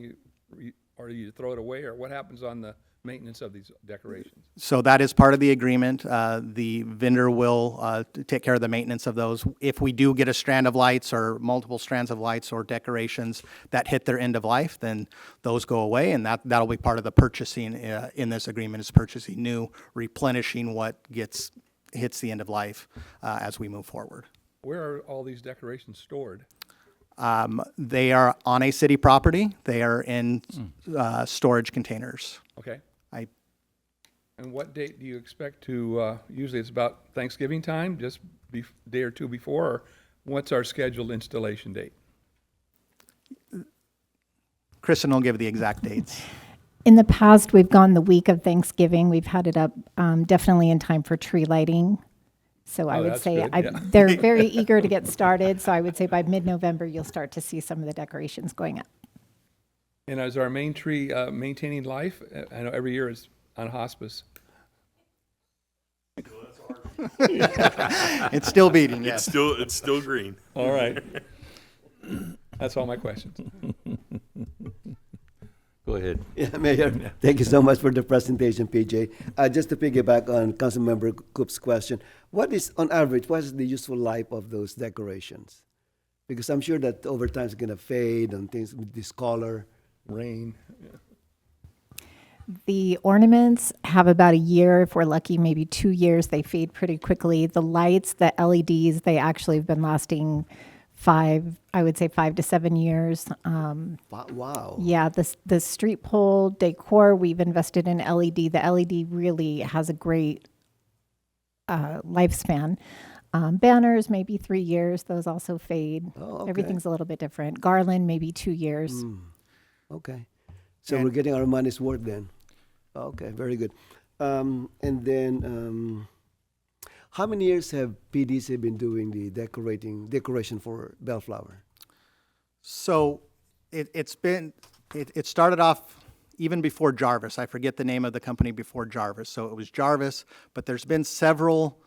or do you throw it away, or what happens on the maintenance of these decorations? So that is part of the agreement. The vendor will take care of the maintenance of those. If we do get a strand of lights or multiple strands of lights or decorations that hit their end of life, then those go away, and that'll be part of the purchasing in this agreement, is purchasing new, replenishing what hits the end of life as we move forward. Where are all these decorations stored? They are on a city property. They are in storage containers. Okay. And what date do you expect to, usually it's about Thanksgiving time, just day or two before, or what's our scheduled installation date? Kristen will give the exact dates. In the past, we've gone the week of Thanksgiving. We've had it up definitely in time for tree lighting. So I would say they're very eager to get started. So I would say by mid-November, you'll start to see some of the decorations going up. And is our main tree maintaining life? I know every year it's on hospice. It's still beating, yes. It's still green. All right. That's all my questions. Go ahead. Yeah, Mayor, thank you so much for the presentation, PJ. Just to piggyback on Councilmember Coop's question, on average, what is the useful life of those decorations? Because I'm sure that over time it's going to fade and things with this color. Rain. Yeah. The ornaments have about a year, if we're lucky, maybe 2 years. They fade pretty quickly. The lights, the LEDs, they actually have been lasting 5 to 7 years. Wow. Yeah, the street pole decor, we've invested in LED. The LED really has a great lifespan. Banners, maybe 3 years. Those also fade. Oh, okay. Everything's a little bit different. Garland, maybe 2 years. Okay. So we're getting our money's worth then. Okay, very good. And then, how many years have PDC been doing the decoration for Bellflower? So it started off even before Jarvis. I forget the name of the company before Jarvis. So it was Jarvis, but there's been several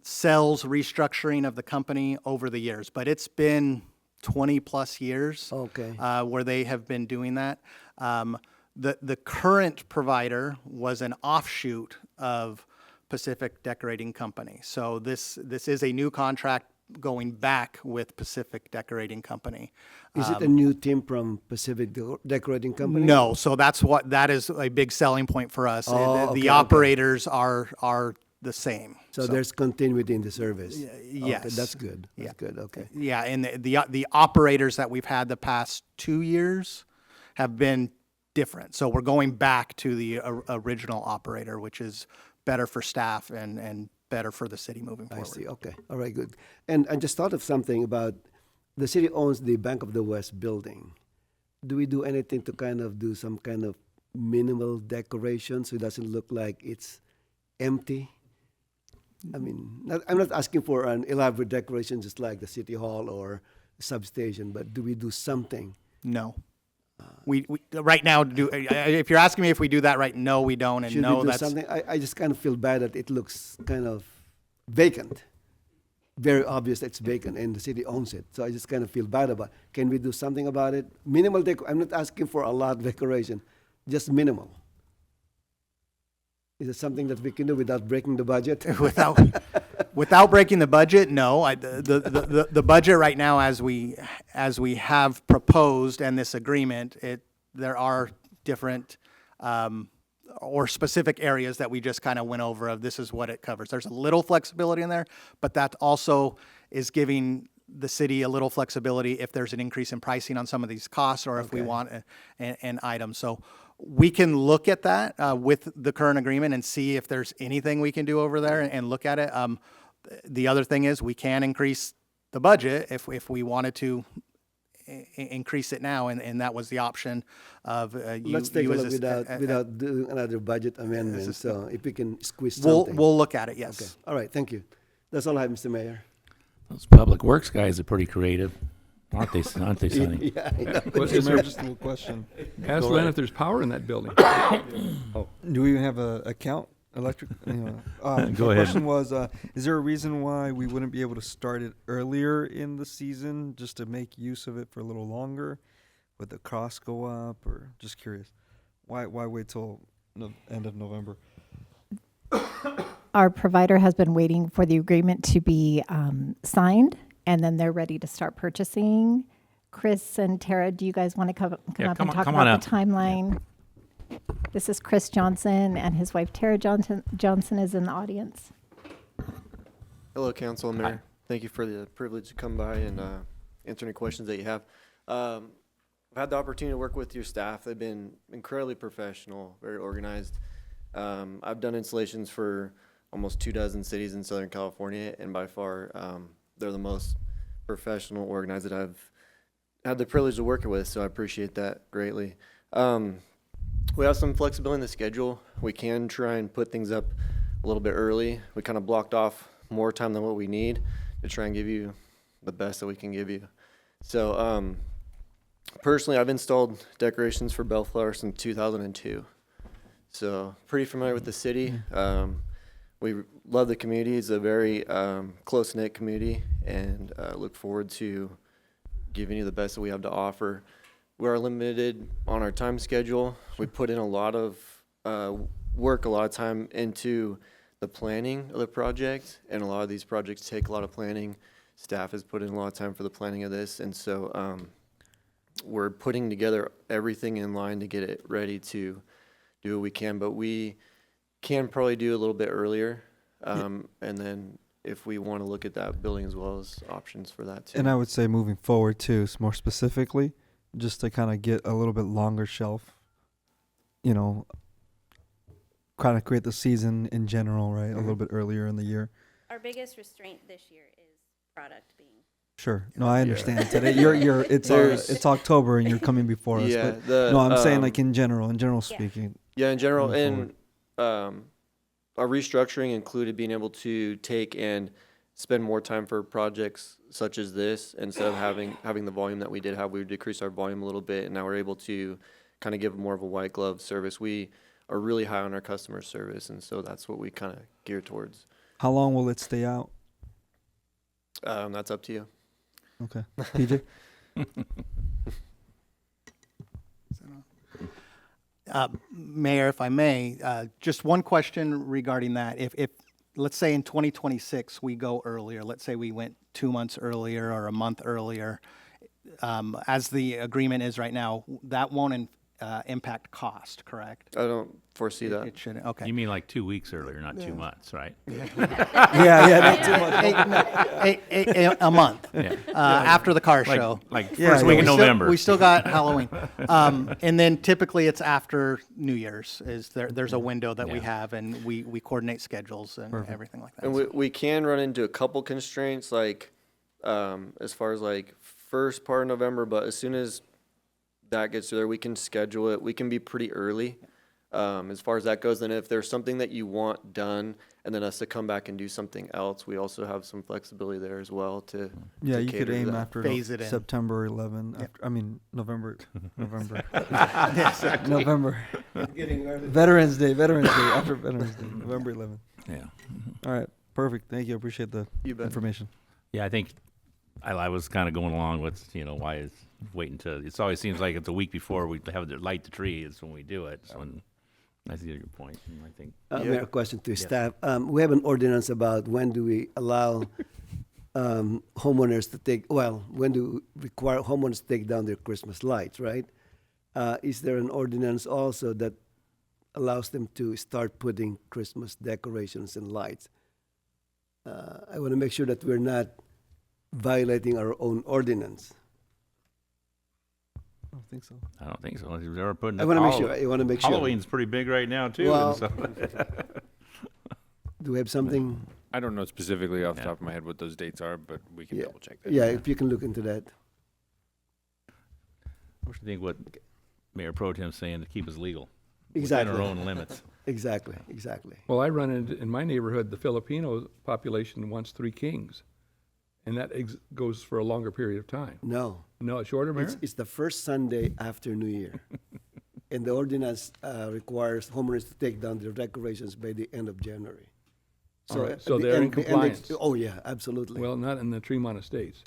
cells restructuring of the company over the years. But it's been 20 plus years where they have been doing that. The current provider was an offshoot of Pacific Decorating Company. So this is a new contract going back with Pacific Decorating Company. Is it a new team from Pacific Decorating Company? No, so that is a big selling point for us. The operators are the same. So there's continuity in the service. Yes. Okay, that's good. That's good. Okay. Yeah, and the operators that we've had the past 2 years have been different. So we're going back to the original operator, which is better for staff and better for the city moving forward. I see. Okay. All right, good. And I just thought of something about the city owns the Bank of the West building. Do we do anything to kind of do some kind of minimal decoration so it doesn't look like it's empty? I mean, I'm not asking for an elaborate decoration just like the city hall or substation, but do we do something? No. We right now do. If you're asking me if we do that right, no, we don't. And should no, we do that's something. I just kind of feel bad that it looks kind of vacant. Very obvious that it's vacant, and the city owns it. So I just kind of feel bad about it. Can we do something about it? Minimal I'm not asking for a lot of decoration, just minimal. Is it something that we can do without breaking the budget? Without breaking the budget, no. The budget right now, as we have proposed and this agreement, there are different or specific areas that we just kind of went over of this is what it covers. There's a little flexibility in there, but that also is giving the city a little flexibility if there's an increase in pricing on some of these costs or if we want an item. So we can look at that with the current agreement and see if there's anything we can do over there and look at it. The other thing is we can increase the budget if we wanted to increase it now, and that was the option of Let's take a as look without doing another budget amendment. So if we can squeeze We'll something. we'll look at it. Yes. Okay. All right. Thank you. That's all I have, Mr. Mayor. Those public works guys are pretty creative, aren't they? Aren't they, Sonny? Yeah. I know. Well, Mr. Mayor, just a little question. Ask Go Len ahead. if there's power in that building. Do we even have a account? Electric? Anyway. Go My ahead. question was, is there a reason why we wouldn't be able to start it earlier in the season, just to make use of it for a little longer? Would the cost go up, or just curious? Why wait till end of November? Our provider has been waiting for the agreement to be signed, and then they're ready to start purchasing. Chris and Tara, do you guys want to come Yeah, up come and on- talk come on about the up. timeline? This is Chris Johnson, and his wife Tara Johnson is in the audience. Hello, Council and Mayor. Thank you for the privilege to come by and answer any questions that you have. I've had the opportunity to work with your staff. They've been incredibly professional, very organized. I've done installations for almost 24 cities in Southern California, and by far, they're the most professional, organized that I've had the privilege of working with, so I appreciate that greatly. We have some flexibility in the schedule. We can try and put things up a little bit early. We kind of blocked off more time than what we need to try and give you the best that we can give you. So personally, I've installed decorations for Bellflower since 2002. So pretty familiar with the city. We love the community. It's a very close-knit community, and look forward to giving you the best that we have to offer. We are limited on our time schedule. We put in a lot of work, a lot of time into the planning of the project, and a lot of these projects take a lot of planning. Staff has put in a lot of time for the planning of this, and so we're putting together everything in line to get it ready to do what we can, but we can probably do a little bit earlier, and then if we want to look at that building as well as options for that too. And I would say moving forward too, more specifically, just to kind of get a little bit longer shelf, kind of create the season in general, right? A little bit earlier in the year. Our biggest restraint this year is product being. Sure. No, I understand. Today, it's October and you're coming before us. Yeah, But no, I'm saying like in general speaking. Yeah, in general, moving and our restructuring included being able to take and spend more time for projects such as this instead of having the volume that we did have. We would decrease our volume a little bit, and now we're able to kind of give more of a white glove service. We are really high on our customer service, and so that's what we kind of gear towards. How long will it stay out? That's up to you. Okay. PJ? Mayor, if I may, just one question regarding that. If let's say in 2026 we go earlier, let's say we went 2 months earlier or a month earlier, as the agreement is right now, that won't impact cost, correct? I don't foresee that. It shouldn't. Okay. You mean like 2 weeks earlier, not 2 months, right? Not too much. A month. Yeah. After the car show. Like first week in November. We still got Halloween. And then typically it's after New Year's. There's a window that we have, and we coordinate schedules and everything like that. And we can run into a couple constraints, like as far as like first part of November, but as soon as that gets there, we can schedule it. We can be pretty early as far as that goes. And if there's something that you want done and then us to come back and do something else, we also have some flexibility there as well to Yeah, to you could cater to aim that. after Phase it in. September 11. November. November. Getting early. Veterans Day, after Veterans Day, November 11th. Yeah. All right, perfect. Thank you. I appreciate the You bet. information. Yeah, I think I was kind of going along with, why is waiting to, it always seems like it's a week before we have to light the tree is when we do it. So I see your point. And I think. Mayor, a question to staff. We have an ordinance about when do we allow homeowners to when do we require homeowners to take down their Christmas lights, right? Is there an ordinance also that allows them to start putting Christmas decorations and lights? I want to make sure that we're not violating our own ordinance. I don't think so. I don't think so. They were putting. I want to make sure. I want to make sure. Halloween's pretty big right now too. Well, and so. Do we have something? I don't know specifically off the top of my head what those dates are, but we can double check that. Yeah, if you can look into that. I think what Mayor Pro Tem's saying, to keep us legal. Exactly. Within our own limits. Exactly, exactly. Well, I run into, in my neighborhood, the Filipino population wants 3 kings. And that goes for a longer period of time. No. No, it's shorter, Mayor? It's the first Sunday after New Year. And the ordinance requires homeowners to take down their decorations by the end of January. All right, at so the they're in end- the end compliance. oh, yeah, absolutely. Well, not in the Tremont Estates.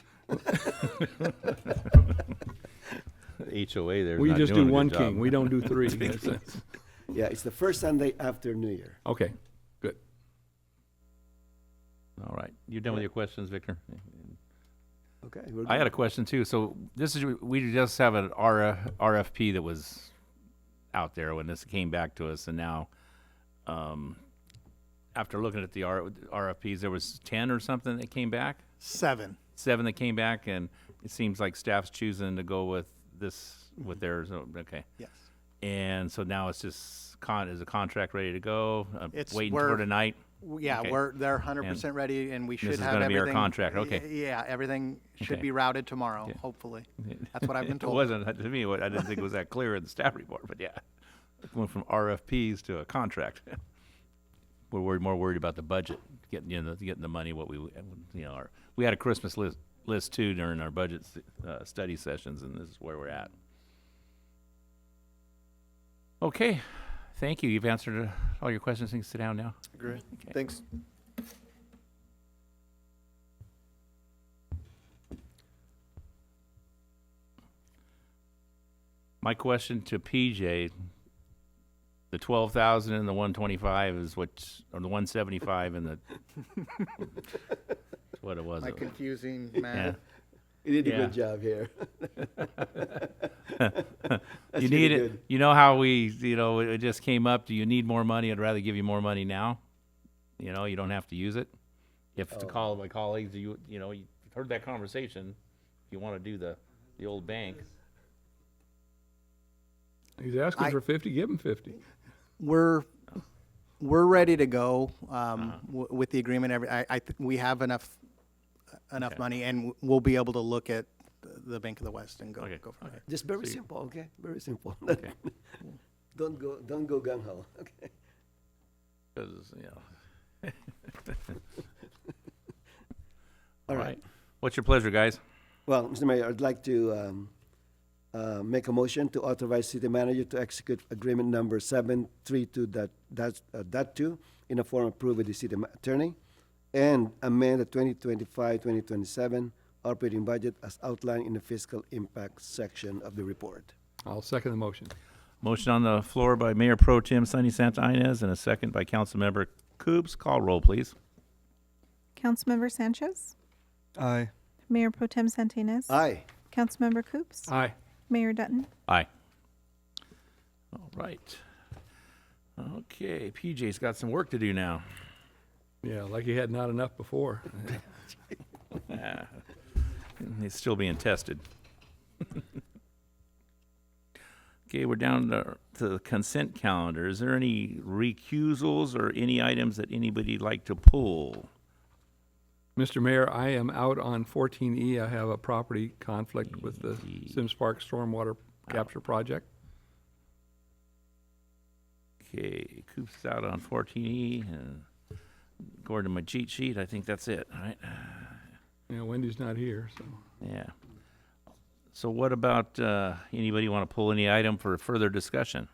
HOA there's We not just doing do a one good job. king, we don't do 3. Yeah, it's the first Sunday after New Year. Okay, good. All right. You done with your questions, Victor? Okay. I had a question too. So this is, we just have an RFP that was out there when this came back to us, and now, after looking at the RFPs, there was 10 or something that came back? 7. 7 that came back, and it seems like staff's choosing to go with this, with theirs. Oh, okay. Yes. And so now it's just, is the contract ready to go? It's Waiting we're- for tonight? Yeah, Okay. they're 100% ready, and we this should is have gonna be our everything. contract, okay. Yeah, everything should Okay. be routed tomorrow, Okay. hopefully. That's what I've been told. It wasn't, to me, I didn't think it was that clear in the staff report, but yeah. It went from RFPs to a contract. We're more worried about the budget, getting the money, what we, we had a Christmas list too during our budget study sessions, and this is where we're at. Okay, thank you. You've answered all your questions. You can sit down now. Great. Okay. Thanks. My question to PJ, the 12,000 and the 125 is or the 175 and the, that's what it was. My confusing Yeah. math. You did a Yeah. good job here. That's You really need good. it. You know how it just came up. Do you need more money? I'd rather give you more money now. You don't have to use it. If to call my colleagues, you've heard that conversation. If you want to do the old bank. He's asking for 50, give him 50. We're ready to go with the agreement. We have enough money, and we'll be able to look at the Bank of the West and go from there. Just very simple, okay? Very simple. Okay. Don't go gung ho, okay? Because All right. What's your pleasure, guys? Well, Mr. Mayor, I'd like to make a motion to authorize city manager to execute agreement number 732.2 in a form approved with the city attorney and amend the 2025-2027 operating budget as outlined in the fiscal impact section of the report. I'll second the motion. Motion on the floor by Mayor Pro Tem Sunny Santa Ynez and a second by Councilmember Coops. Call roll, please. Councilmember Sanchez, Aye. Mayor Pro Tem Santinez. Aye. Councilmember Coops. Aye. Mayor Dutton. Aye. All right. Okay, PJ's got some work to do now. Yeah, like he had not enough before. He's still being tested. Okay, we're down to the consent calendar. Is there any recusals or any items that anybody'd like to pull? Mr. Mayor, I am out on 14E. I have a property conflict with the Sims Park Stormwater Capture Project. Okay, Coop's is out on 14E, and according to my cheat sheet, I think that's it, all right? Yeah, Wendy's not here, so. Yeah. So what about, anybody want to pull any item for further discussion?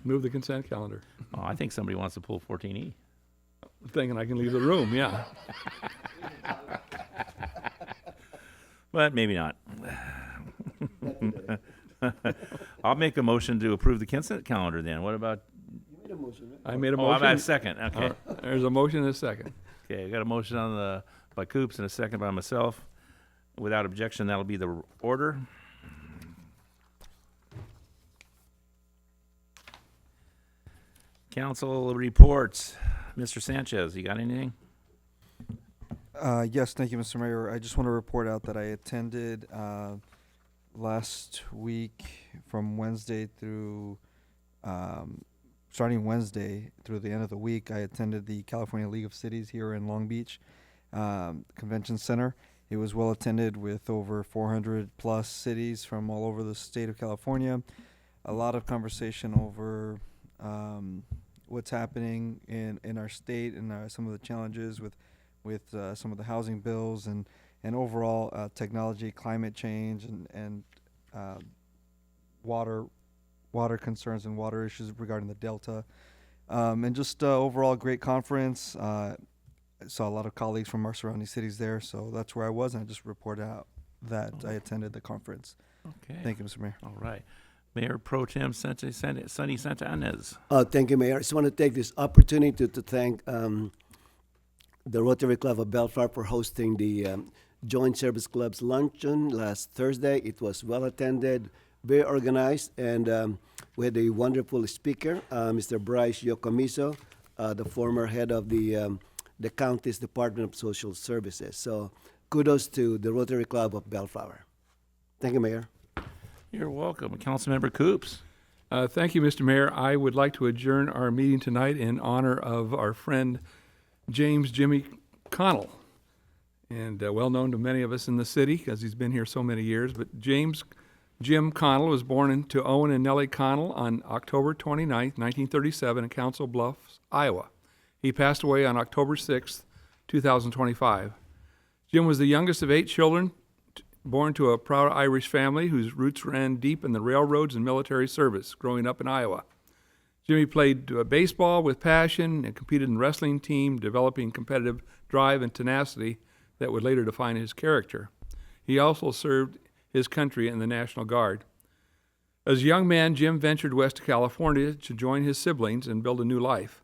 Move the consent calendar. Oh, I think somebody wants to pull 14E. Thinking I can leave the room, yeah. But maybe not. I'll make a motion to approve the consent calendar then. What about? You made a motion, right? I made a Oh, motion. I'm at second, okay. There's a motion and a second. Okay, I got a motion by Coops and a second by myself. Without objection, that'll be the order. Council reports. Mr. Sanchez, you got anything? Yes, thank you, Mr. Mayor. I just want to report out that I attended last week from Wednesday through, starting Wednesday through the end of the week, I attended the California League of Cities here in Long Beach. Convention Center. It was well attended with over 400 plus cities from all over the state of California. A lot of conversation over what's happening in our state and some of the challenges with some of the housing bills and overall technology, climate change, and water concerns and water issues regarding the Delta. And just overall great conference. I saw a lot of colleagues from our surrounding cities there, so that's where I was, and I just reported out that I attended the conference. Okay. Thank you, Mr. Mayor. All right. Mayor Pro Tem Sonny Santanez. Thank you, Mayor. I just want to take this opportunity to thank the Rotary Club of Bellflower for hosting the Joint Service Club's luncheon last Thursday. It was well attended, very organized, and we had a wonderful speaker, Mr. Bryce Yokomiso, the former head of the county's Department of Social Services. So kudos to the Rotary Club of Bellflower. Thank you, Mayor. You're welcome. Councilmember Coops. Thank you, Mr. Mayor. I would like to adjourn our meeting tonight in honor of our friend James Jimmy Connell, and well known to many of us in the city because he's been here so many years. But Jim Connell was born to Owen and Nellie Connell on October 29th, 1937 in Council Bluffs, Iowa. He passed away on October 6th, 2025. Jim was the youngest of 8 children, born to a proud Irish family whose roots ran deep in the railroads and military service, growing up in Iowa. Jimmy played baseball with passion and competed in the wrestling team, developing competitive drive and tenacity that would later define his character. He also served his country in the National Guard. As a young man, Jim ventured west to California to join his siblings and build a new life.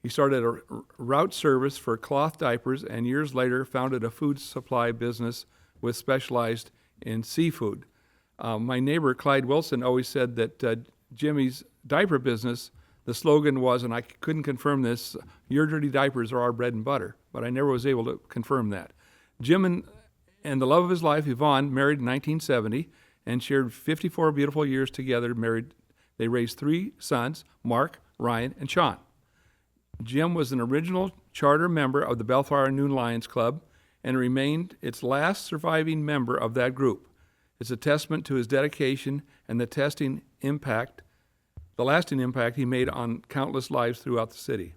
He started a route service for cloth diapers and years later founded a food supply business with specialized in seafood. My neighbor, Clyde Wilson, always said that Jimmy's diaper business, the slogan was, and I couldn't confirm this, your dirty diapers are our bread and butter, but I never was able to confirm that. Jim and the love of his life, Yvonne, married in 1970 and shared 54 beautiful years together. Married, they raised 3 sons, Mark, Ryan, and Sean. Jim was an original charter member of the Bellflower Noon Lions Club and remained its last surviving member of that group. It's a testament to his dedication and the lasting impact he made on countless lives throughout the city.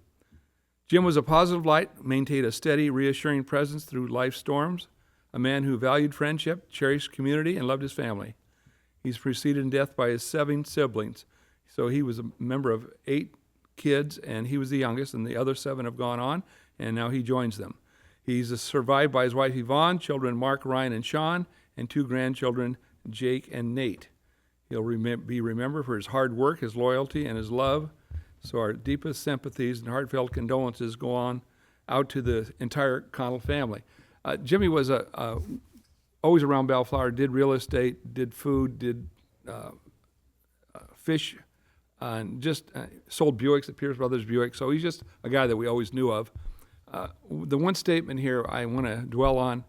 Jim was a positive light, maintained a steady, reassuring presence through life's storms, a man who valued friendship, cherished community, and loved his family. He's preceded in death by his 7 siblings, so he was a member of 8 kids, and he was the youngest, and the other 7 have gone on, and now he joins them. He's survived by his wife Yvonne, children Mark, Ryan, and Sean, and 2 grandchildren, Jake and Nate. He'll be remembered for his hard work, his loyalty, and his love. So our deepest sympathies and heartfelt condolences go on out to the entire Connell family. Jimmy was always around Bellflower, did real estate, did food, did fish, and just sold Buicks at Pierce Brothers Buick. So he's just a guy that we always knew of. The one statement here I want to dwell on,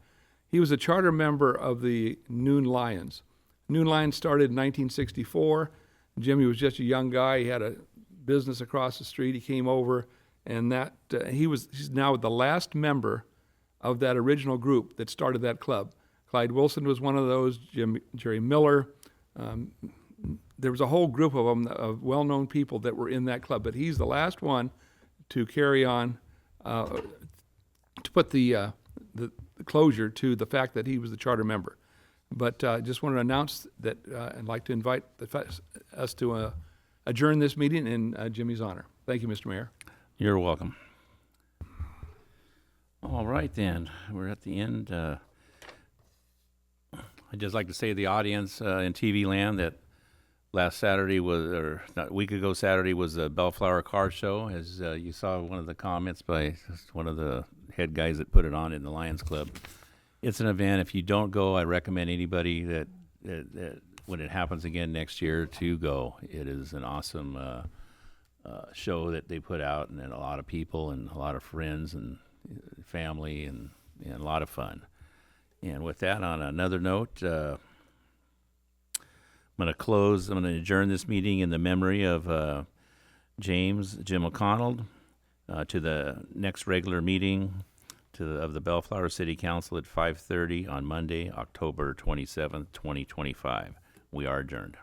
he was a charter member of the Noon Lions. Noon Lions started in 1964. Jimmy was just a young guy. He had a business across the street. He came over, and he's now the last member of that original group that started that club. Clyde Wilson was one of those, Jerry Miller. There was a whole group of them, of well-known people that were in that club, but he's the last one to carry on, to put the closure to the fact that he was the charter member. But I just wanted to announce that I'd like to invite us to adjourn this meeting in Jimmy's honor. Thank you, Mr. Mayor. You're welcome. All right, then. We're at the end. I'd just like to say to the audience in TV land that last Saturday a week ago Saturday was the Bellflower Car Show. As you saw one of the comments by one of the head guys that put it on in the Lions Club. It's an event. If you don't go, I recommend anybody that when it happens again next year to go. It is an awesome show that they put out, and then a lot of people and a lot of friends and family and a lot of fun. And with that, on another note, I'm going to adjourn this meeting in the memory of Jim O'Connell to the next regular meeting of the Bellflower City Council at 5:30 on Monday, October 27th, 2025. We are adjourned.